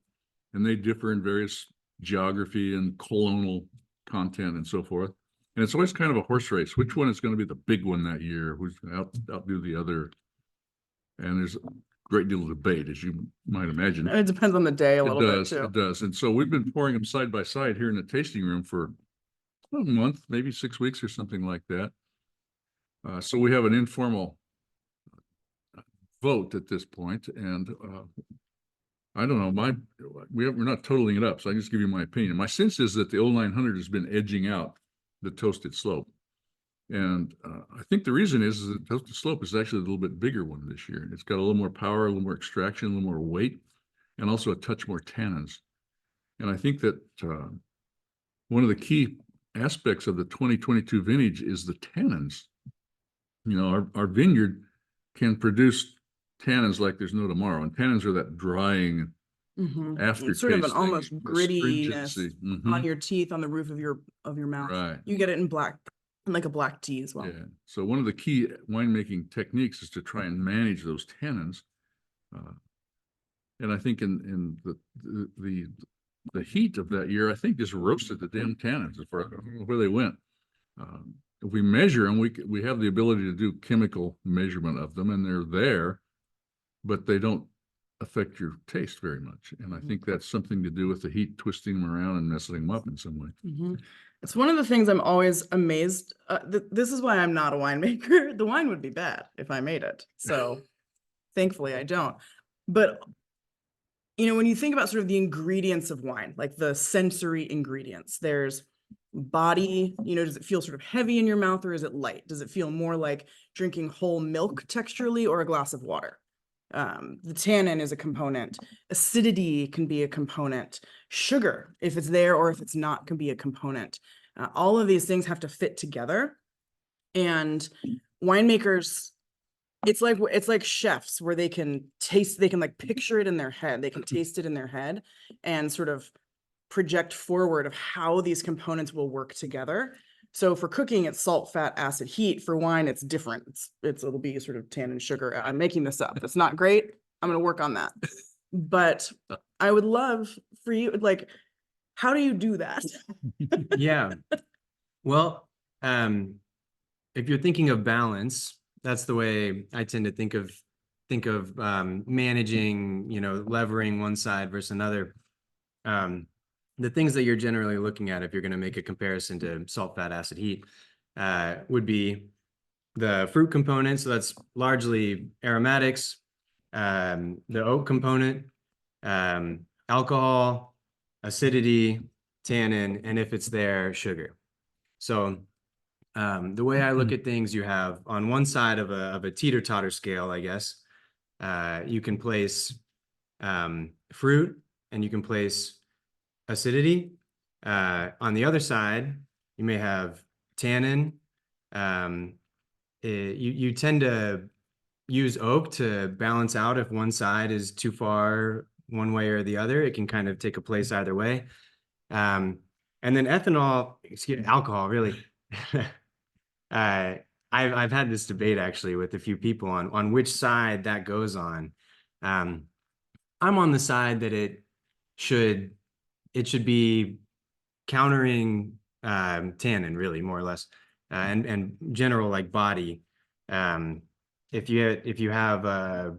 and they differ in various geography and colonal content and so forth. And it's always kind of a horse race. Which one is going to be the big one that year? Who's going to outdo the other? And there's a great deal of debate, as you might imagine. And it depends on the day a little bit too. It does. And so we've been pouring them side by side here in the tasting room for a month, maybe 6 weeks or something like that. So we have an informal vote at this point, and I don't know, we're not totaling it up, so I just give you my opinion. My sense is that the old 900 has been edging out the toasted slope. And I think the reason is that toasted slope is actually a little bit bigger one this year. It's got a little more power, a little more extraction, a little more weight, and also a touch more tannins. And I think that one of the key aspects of the 2022 vintage is the tannins. You know, our vineyard can produce tannins like there's no tomorrow, and tannins are that drying aftertaste, sort of an thing, almost the grittiness stringency. on your teeth, on the roof of your mouth. Right. You get it in black, like a black tea as well. Yeah. So one of the key winemaking techniques is to try and manage those tannins. And I think in the heat of that year, I think just roasted the damn tannins as far as where they went. If we measure them, we have the ability to do chemical measurement of them, and they're there, but they don't affect your taste very much. And I think that's something to do with the heat twisting them around and messing them up in some way. It's one of the things I'm always amazed. This is why I'm not a winemaker. The wine would be bad if I made it. So thankfully I don't. But you know, when you think about sort of the ingredients of wine, like the sensory ingredients, there's body, you know, does it feel sort of heavy in your mouth, or is it light? Does it feel more like drinking whole milk texturally or a glass of water? The tannin is a component. Acidity can be a component. Sugar, if it's there or if it's not, can be a component. All of these things have to fit together. And winemakers, it's like chefs, where they can like picture it in their head. They can taste it in their head and sort of project forward of how these components will work together. So for cooking, it's salt, fat, acid, heat. For wine, it's different. It'll be sort of tannin, sugar. I'm making this up. It's not great. I'm going to work on that. But I would love for you, like, how do you do that? Yeah. Well, if you're thinking of balance, that's the way I tend to think of managing, you know, levering one side versus another. The things that you're generally looking at, if you're going to make a comparison to salt, fat, acid, heat, would be the fruit component. So that's largely aromatics, the oak component, alcohol, acidity, tannin, and if it's there, sugar. So the way I look at things, you have on one side of a teeter-totter scale, I guess, you can place fruit, and you can place acidity. On the other side, you may have tannin. You tend to use oak to balance out if one side is too far one way or the other. It can kind of take a place either way. And then alcohol, really. I've had this debate actually with a few people on which side that goes on. I'm on the side that it should be countering tannin, really, more or less, and general like body. If you have a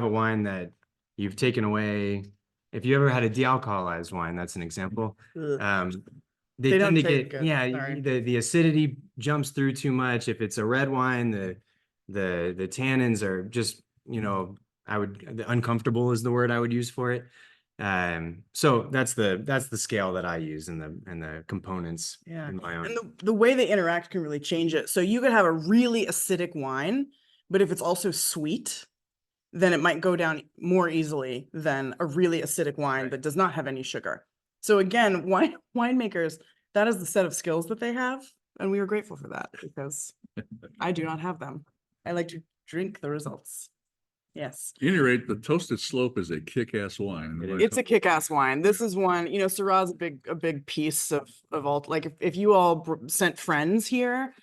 wine that you've taken away, if you ever had a dealcoholized wine, that's an example. They tend to get the acidity jumps through too much. If it's a red wine, the tannins are just, you know, uncomfortable is the word I would use for it. So that's the scale that I use in the components in my own. And the way they interact can really change it. So you could have a really acidic wine, but if it's also sweet, then it might go down more easily than a really acidic wine that does not have any sugar. So again, winemakers, that is the set of skills that they have, and we are grateful for that, because I do not have them. I like to drink the results. Yes. At any rate, the Toasted Slope is a kick-ass wine. It's a kick-ass wine. This is one, you know, Syrah is a big piece of all, like if you all sent friends here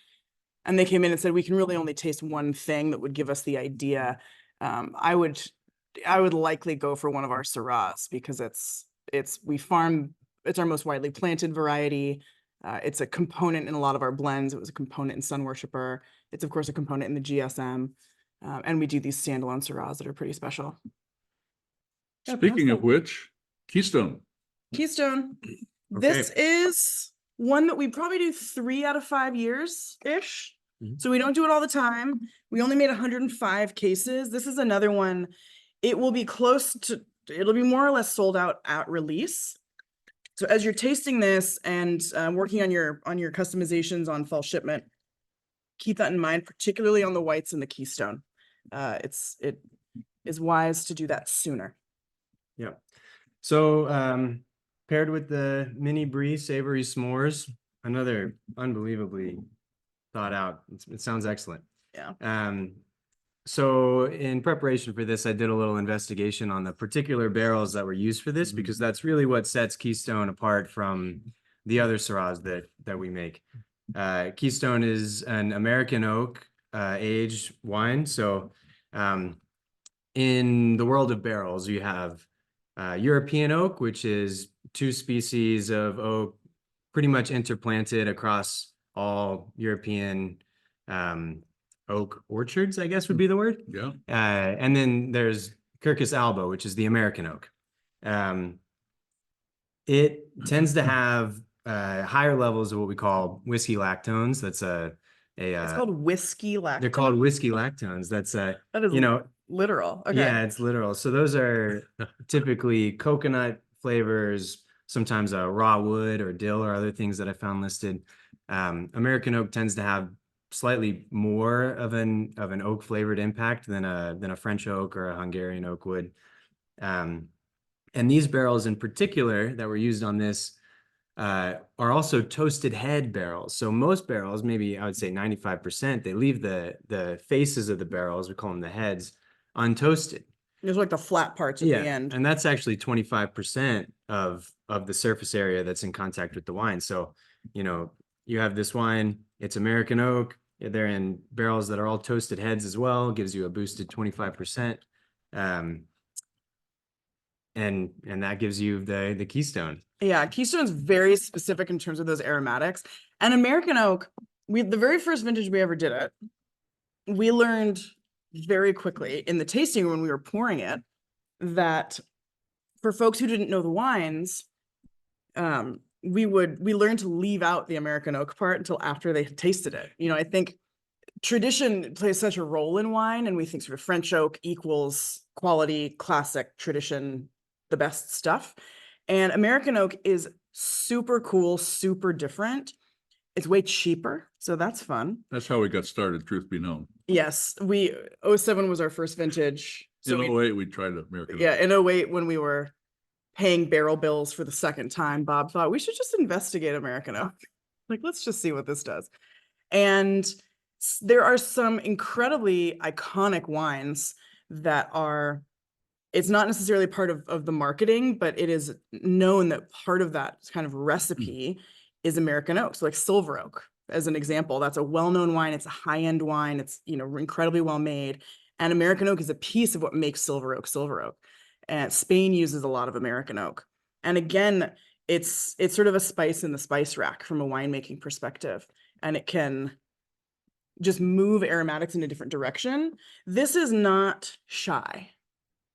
and they came in and said, we can really only taste one thing that would give us the idea, I would likely go for one of our Syrahs, because it's our most widely planted variety. It's a component in a lot of our blends. It was a component in Sun Worshipper. It's of course a component in the GSM. And we do these standalone Syrahs that are pretty special. Speaking of which, Keystone. Keystone. Okay. This is one that we probably do 3 out of 5 years-ish. Mhm. So we don't do it all the time. We only made 105 cases. This is another one. It will be it'll be more or less sold out at release. So as you're tasting this and working on your customizations on fall shipment, keep that in mind, particularly on the whites and the Keystone. It is wise to do that sooner. Yeah. So paired with the mini brie savory s'mores, another unbelievably thought out. It sounds excellent. Yeah. So in preparation for this, I did a little investigation on the particular barrels that were used for this, because that's really what sets Keystone apart from the other Syrahs that we make. Keystone is an American oak aged wine. So in the world of barrels, you have European oak, which is 2 species of oak pretty much interplanted across all European oak orchards, I guess would be the word. Yeah. And then there's Quercus alba, which is the American oak. It tends to have higher levels of what we call whiskey lactones. That's It's called whiskey lactose. they're called whiskey lactones. That's That is literal. Okay. yeah, it's literal. So those are typically coconut flavors, sometimes raw wood or dill or other things that I found listed. American oak tends to have slightly more of an oak flavored impact than a French oak or a Hungarian oak would. And these barrels in particular that were used on this are also toasted head barrels. So most barrels, maybe I would say 95%, they leave the faces of the barrels, we call them the heads, untoasted. There's like the flat parts at the end. And that's actually 25% of the surface area that's in contact with the wine. So, you have this wine, it's American oak, they're in barrels that are all toasted heads as well, gives you a boosted 25%. And that gives you the Keystone. Yeah, Keystone's very specific in terms of those aromatics. And American oak, the very first vintage we ever did it, we learned very quickly in the tasting when we were pouring it that for folks who didn't know the wines, we learned to leave out the American oak part until after they had tasted it. I think tradition plays such a role in wine, and we think sort of French oak equals quality, classic, tradition, the best stuff. And American oak is super cool, super different. It's way cheaper, so that's fun. That's how we got started, truth be known. Yes, 07 was our first vintage. So in 08, we tried American oak. Yeah, in 08, when we were paying barrel bills for the second time, Bob thought we should just investigate American oak. Like, let's just see what this does. And there are some incredibly iconic wines that it's not necessarily part of the marketing, but it is known that part of that kind of recipe is American oak. So like Silver Oak, as an example, that's a well-known wine. It's a high-end wine. It's, incredibly well made. And American oak is a piece of what makes Silver Oak. And Spain uses a lot of American oak. And again, it's sort of a spice in the spice rack from a winemaking perspective. And it can just move aromatics in a different direction. This is not shy.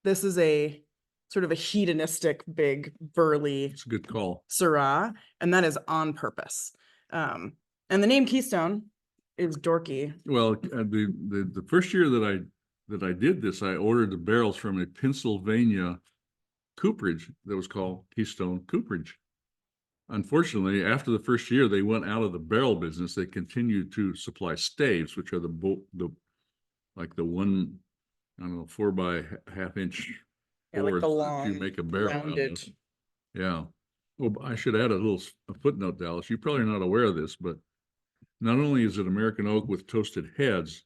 This is a sort of a hedonistic, big, burly. It's a good call. Syrah, and that is on purpose. And the name Keystone is dorky. Well, the first year that I did this, I ordered the barrels from a Pennsylvania cooperage that was called Keystone Cooperage. Unfortunately, after the first year, they went out of the barrel business. They continued to supply staves, which are the 4.5 inch. Yeah, like the long, you make a barrel rounded. out of. Yeah. Well, I should add a footnote, Dallas. You're probably not aware of this, but not only is it American oak with toasted heads,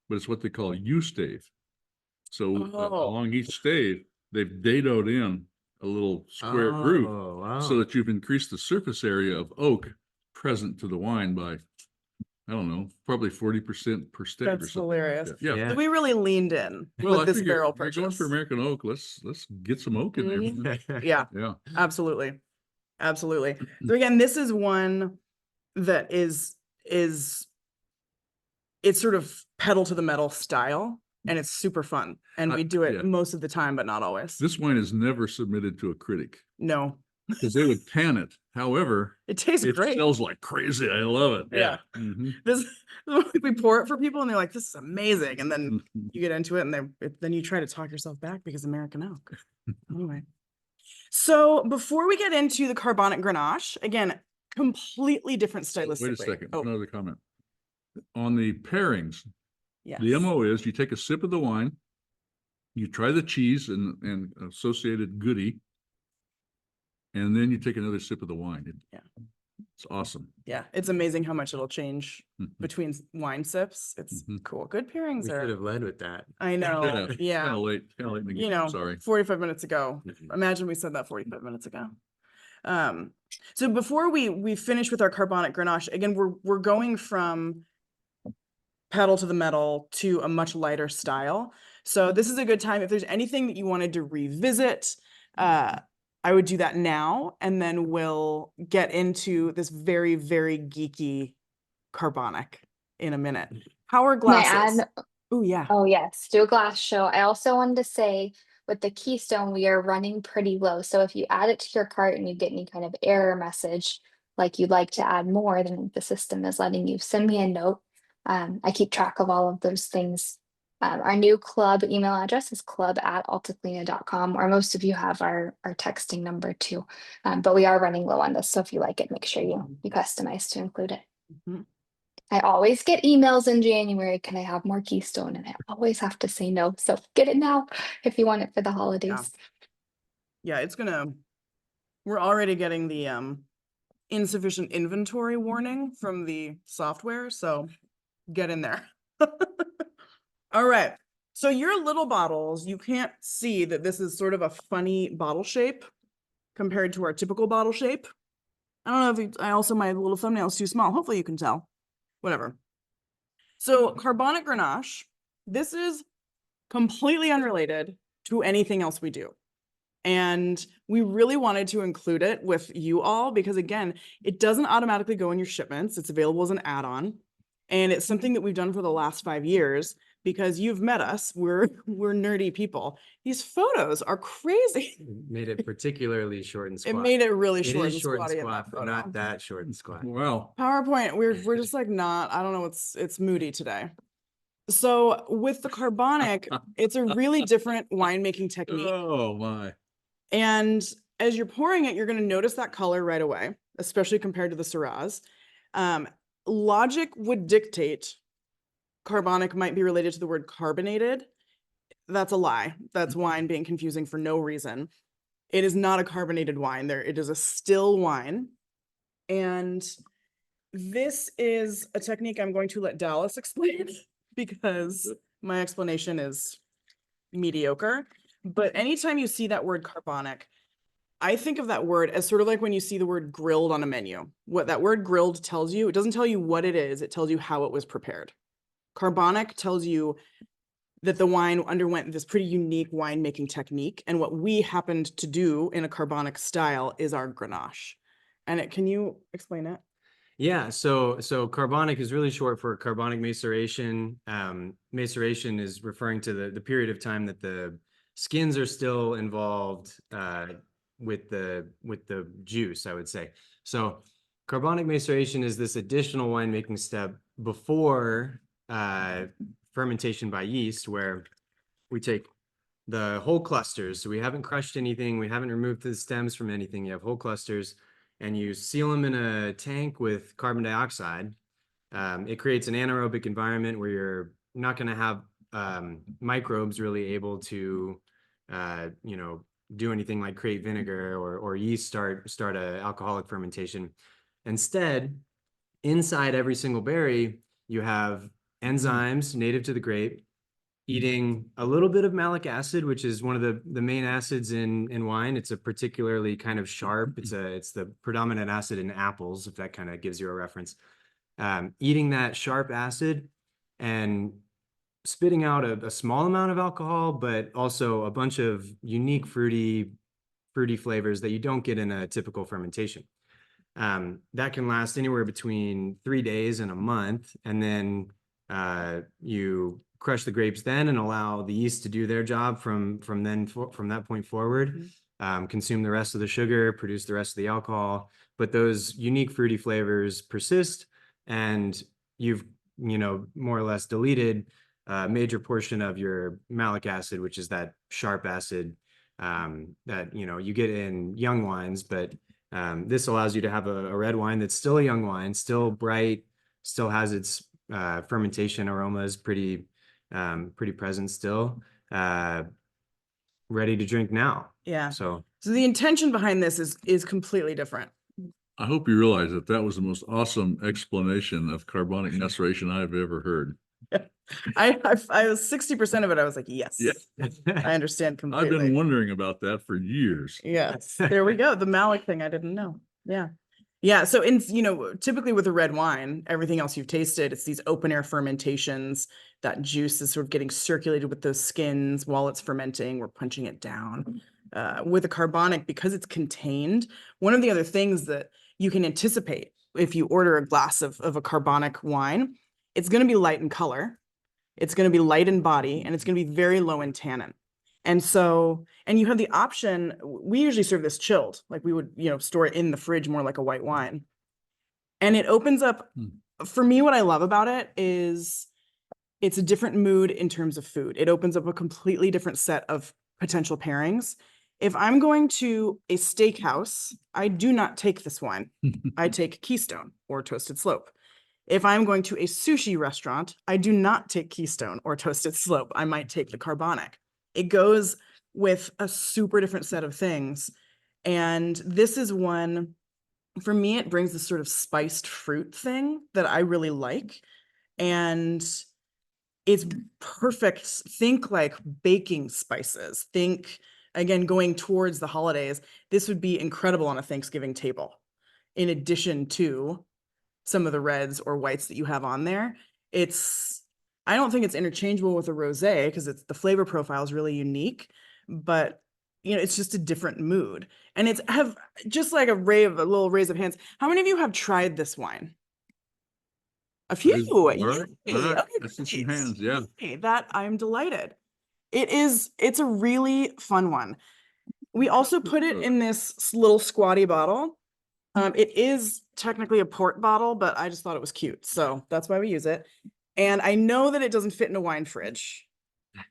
but it's what they call U-stave. So along each stave, they've dadoed in a little square groove so that you've increased the surface area of oak present to the wine by, I don't know, probably 40% per stave. That's hilarious. Yeah. Yeah. So we really leaned in Well, with this figure barrel if you're purchase. going for American oak, let's get some oak in there. Yeah, Yeah. absolutely. So again, this is one that it's sort of pedal to the metal style, and it's super fun. And we do it most of the time, but not always. This wine is never submitted to a critic No. because they would pan it However, It tastes it great. sells like crazy. I love it. Yeah. Mhm. This we pour it for people and they're like, this is amazing. And then Mhm. you get into it and then you try to talk yourself back because American oak. Anyway. So before we get into the Carbonic Grenache, again, completely different stylistically. Wait a second. Oh, Another comment. On the pairings, yes. the MO is you take a sip of the wine, you try the cheese and associated goodie, and then you take another sip of the wine. Yeah. It's awesome. Yeah, it's amazing how much it'll change Mhm. between wine sips. It's Mhm. cool. Good pairings We are. should have led with that. I know. Kind Yeah. of late. Kind of late in the You game. know, Sorry. 45 minutes ago. Imagine we said that 45 minutes ago. So before we finish with our Carbonic Grenache, again, we're going from pedal to the metal to a much lighter style. So this is a good time if there's anything that you wanted to revisit. I would do that now, and then we'll get into this very, very geeky carbonic in a minute. How are Can I glasses? add? Oh yeah. Oh yes, do a glass show. I also wanted to say with the Keystone, we are running pretty low. So if you add it to your cart and you get any kind of error message, like you'd like to add more than the system is letting you, send me a note. I keep track of all of those things. Our new club email address is club@altaclina.com, or most of you have our texting number too. But we are running low on this. So if you like it, make sure you customize to include it. Mhm. I always get emails in January. Can I have more Keystone? And I always have to say no. So get it now if you want it for the holidays. Yeah, we're already getting the insufficient inventory warning from the software, so get in there. All right. So your little bottles, you can't see that this is sort of a funny bottle shape compared to our typical bottle shape. I don't know if my little thumbnail is too small. Hopefully you can tell. Whatever. So Carbonic Grenache, this is completely unrelated to anything else we do. And we really wanted to include it with you all because, again, it doesn't automatically go in your shipments. It's available as an add-on. And it's something that we've done for the last 5 years because you've met us. We're nerdy people. These photos are crazy. Made it particularly short and It squat. made it really It short is and short and squatty in squat, that but photo. not that short and squat. Wow. PowerPoint, we're just like not, I don't know, it's moody today. So with the carbonic, it's a really different winemaking technique. Oh my. And as you're pouring it, you're going to notice that color right away, especially compared to the Syrahs. Logic would dictate carbonic might be related to the word carbonated. That's a lie. That's wine being confusing for no reason. It is not a carbonated wine. It is a still wine. And this is a technique I'm going to let Dallas explain because my explanation is mediocre. But anytime you see that word carbonic, I think of that word as sort of like when you see the word grilled on a menu. What that word grilled tells you, it doesn't tell you what it is, it tells you how it was prepared. Carbonic tells you that the wine underwent this pretty unique winemaking technique. And what we happened to do in a carbonic style is our Grenache. And can you explain it? Yeah, so carbonic is really short for carbonic maceration. Maceration is referring to the period of time that the skins are still involved with the juice, I would say. So carbonic maceration is this additional winemaking step before fermentation by yeast, where we take the whole clusters. So we haven't crushed anything, we haven't removed the stems from anything. You have whole clusters, and you seal them in a tank with carbon dioxide. It creates an anaerobic environment where you're not going to have microbes really able to, do anything like create vinegar or yeast start a alcoholic fermentation. Instead, inside every single berry, you have enzymes native to the grape, eating a little bit of malic acid, which is one of the main acids in wine. It's a particularly kind of sharp. It's the predominant acid in apples, if that kind of gives you a reference. Eating that sharp acid and spitting out a small amount of alcohol, but also a bunch of unique fruity flavors that you don't get in a typical fermentation. That can last anywhere between 3 days and a month, and then you crush the grapes then and allow the yeast to do their job from that point forward. consume the rest of the sugar, produce the rest of the alcohol, but those unique fruity flavors persist, and you've, more or less deleted a major portion of your malic acid, which is that sharp acid that, you get in young wines, but this allows you to have a red wine that's still a young wine, still bright, still has its fermentation aromas pretty present still, ready to drink now. Yeah. So the intention behind this is completely different. I hope you realize that that was the most awesome explanation of carbonic maceration I've ever heard. I was 60% of it. I was like, yes, Yeah. I understand I've completely. been wondering about that for years. Yes, there we go. The malic thing, I didn't know. Yeah. Yeah. So typically with a red wine, everything else you've tasted, it's these open air fermentations. That juice is sort of getting circulated with those skins while it's fermenting. We're punching it down. With a carbonic, because it's contained, one of the other things that you can anticipate if you order a glass of a carbonic wine, it's going to be light in color. It's going to be light in body, and it's going to be very low in tannin. And you have the option, we usually serve this chilled, like we would, store it in the fridge more like a white wine. And it opens up, for me, what I love about it is it's a different mood in terms of food. It opens up a completely different set of potential pairings. If I'm going to a steakhouse, I do not take this wine. I take Keystone or Toasted Slope. If I'm going to a sushi restaurant, I do not take Keystone or Toasted Slope. I might take the carbonic. It goes with a super different set of things. And this is one, for me, it brings this sort of spiced fruit thing that I really like. And it's perfect. Think like baking spices. Think, again, going towards the holidays. This would be incredible on a Thanksgiving table, in addition to some of the reds or whites that you have on there. I don't think it's interchangeable with a rosé because the flavor profile is really unique, but it's just a different mood. And it's just like a little raise of hands. How many of you have tried this wine? A few. All Yay. right. Okay, I see some great. hands. Yeah. Yay. That I'm delighted. It's a really fun one. We also put it in this little squatty bottle. It is technically a port bottle, but I just thought it was cute. So that's why we use it. And I know that it doesn't fit in a wine fridge.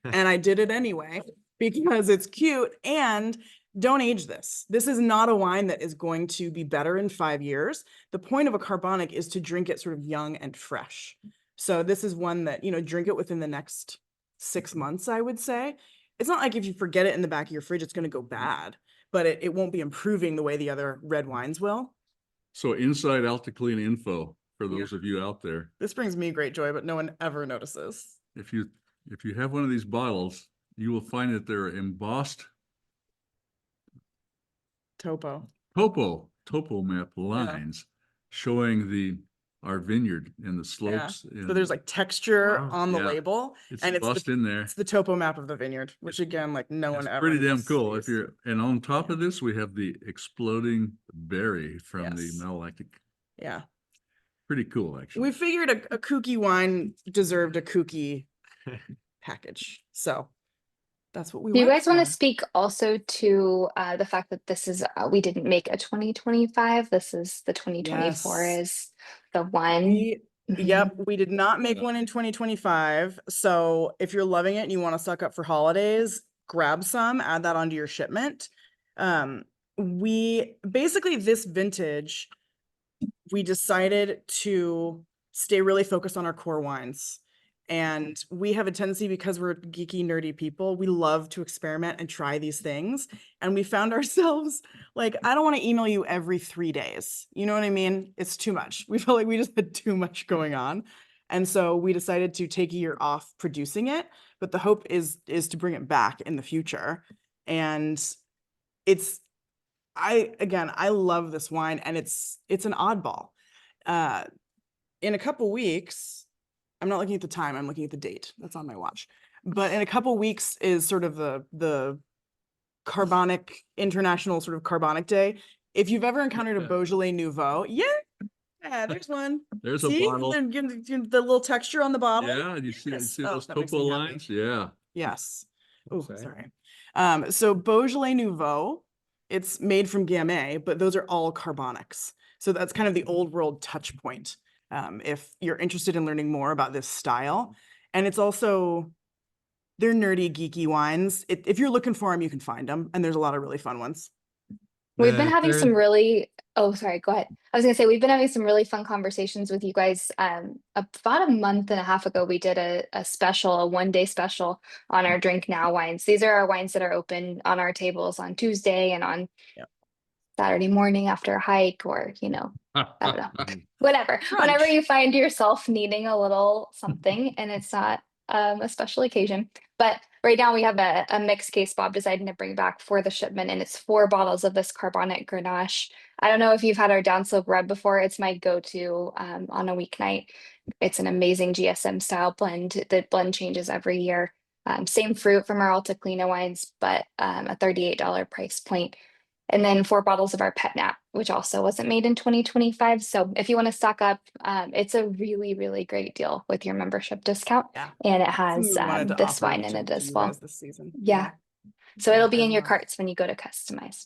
And I did it anyway because it's cute. And don't age this. This is not a wine that is going to be better in 5 years. The point of a carbonic is to drink it sort of young and fresh. So this is one that, drink it within the next 6 months, I would say. It's not like if you forget it in the back of your fridge, it's going to go bad, but it won't be improving the way the other red wines will. So inside Altaclean info for those of you out there. This brings me great joy, but no one ever notices. If you have one of these bottles, you will find that they're embossed topo map lines showing our vineyard and the slopes. Yeah. So there's like texture on the label, it's and embossed in there. It's the topo map of the vineyard, which again, like no one ever. Pretty damn cool. And on top of this, we have the exploding berry from the malolactic. Yeah. Pretty cool, actually. We figured a kooky wine deserved a kooky package. So that's what we Do you guys want to speak also to the fact that this is, we didn't make a 2025. This is the 2024 is the one. Yep. We did not make one in 2025. So if you're loving it and you want to suck up for holidays, grab some, add that onto your shipment. This vintage, we decided to stay really focused on our core wines. And we have a tendency, because we're geeky, nerdy people, we love to experiment and try these things. And we found ourselves like, I don't want to email you every 3 days. You know what I mean? It's too much. We felt like we just had too much going on. And so we decided to take a year off producing it. But the hope is to bring it back in the future. And I love this wine, and it's an oddball. In a couple weeks, I'm not looking at the time, I'm looking at the date that's on my watch. But in a couple weeks is sort of the carbonic, international sort of carbonic day. If you've ever encountered a Beaujolais Nouveau, there's one. There's See? a bottle. The little texture on the bottle. Yeah, you see those that makes topo me happy. lines? Yeah. Yes. Oh, sorry. So Beaujolais Nouveau It's made from Gamay, but those are all carbonics. So that's kind of the old world touch point. If you're interested in learning more about this style, and it's also, they're nerdy, geeky wines. If you're looking for them, you can find them. And there's a lot of really fun ones. We've been The having some third- really, oh, sorry, go ahead. I was gonna say, we've been having some really fun conversations with you guys. About a month and a half ago, we did a special, a 1-day special on our Drink Now wines. These are our wines that are open on our tables on Tuesday and on Yep. Saturday morning after a hike, or, I don't know, whatever. Brunch. Whenever you find yourself needing a little something and it's not a special occasion. But right now we have a mixed case Bob decided to bring back for the shipment, and it's 4 bottles of this Carbonic Grenache. I don't know if you've had our downslope red before. It's my go-to on a weeknight. It's an amazing GSM style blend. The blend changes every year. Same fruit from our Alta Clina wines, but a $38 price point. And then 4 bottles of our Pet Nap, which also wasn't made in 2025. So if you want to stock up, it's a really, really great deal with your membership discount. Yeah. And it Something has we wanted to this offer wine in to- it to as you well. guys this season. Yeah. So Yeah, it'll be I in your love- carts when you go to customize.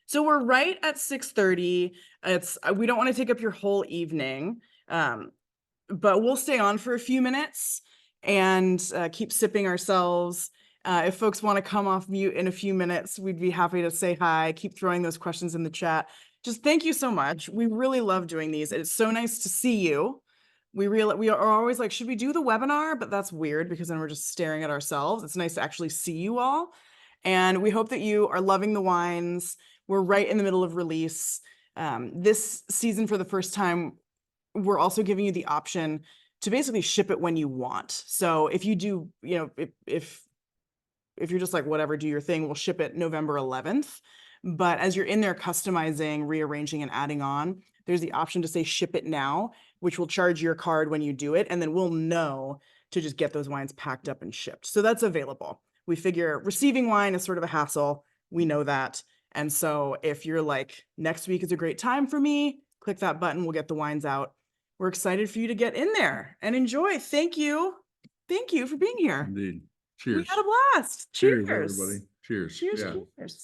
So we're right at 6:30. It's we don't want to take up your whole evening, but we'll stay on for a few minutes and keep sipping ourselves. If folks want to come off mute in a few minutes, we'd be happy to say hi. Keep throwing those questions in the chat. Just thank you so much. We really love doing these. It's so nice to see you. We are always like, should we do the webinar? But that's weird because then we're just staring at ourselves. It's nice to actually see you all. And we hope that you are loving the wines. We're right in the middle of release. This season, for the first time, we're also giving you the option to basically ship it when you want. So if you do, if you're just like, whatever, do your thing, we'll ship it November 11th. But as you're in there customizing, rearranging, and adding on, there's the option to say ship it now, which will charge your card when you do it. And then we'll know to just get those wines packed up and shipped. So that's available. We figure receiving wine is sort of a hassle. We know that. And so if you're like, next week is a great time for me, click that button, we'll get the wines out. We're excited for you to get in there and enjoy. Thank you. Thank you for being here. Indeed. We Cheers. had a blast. Cheers. Cheers, everybody. Cheers. Cheers. Yeah. Cheers.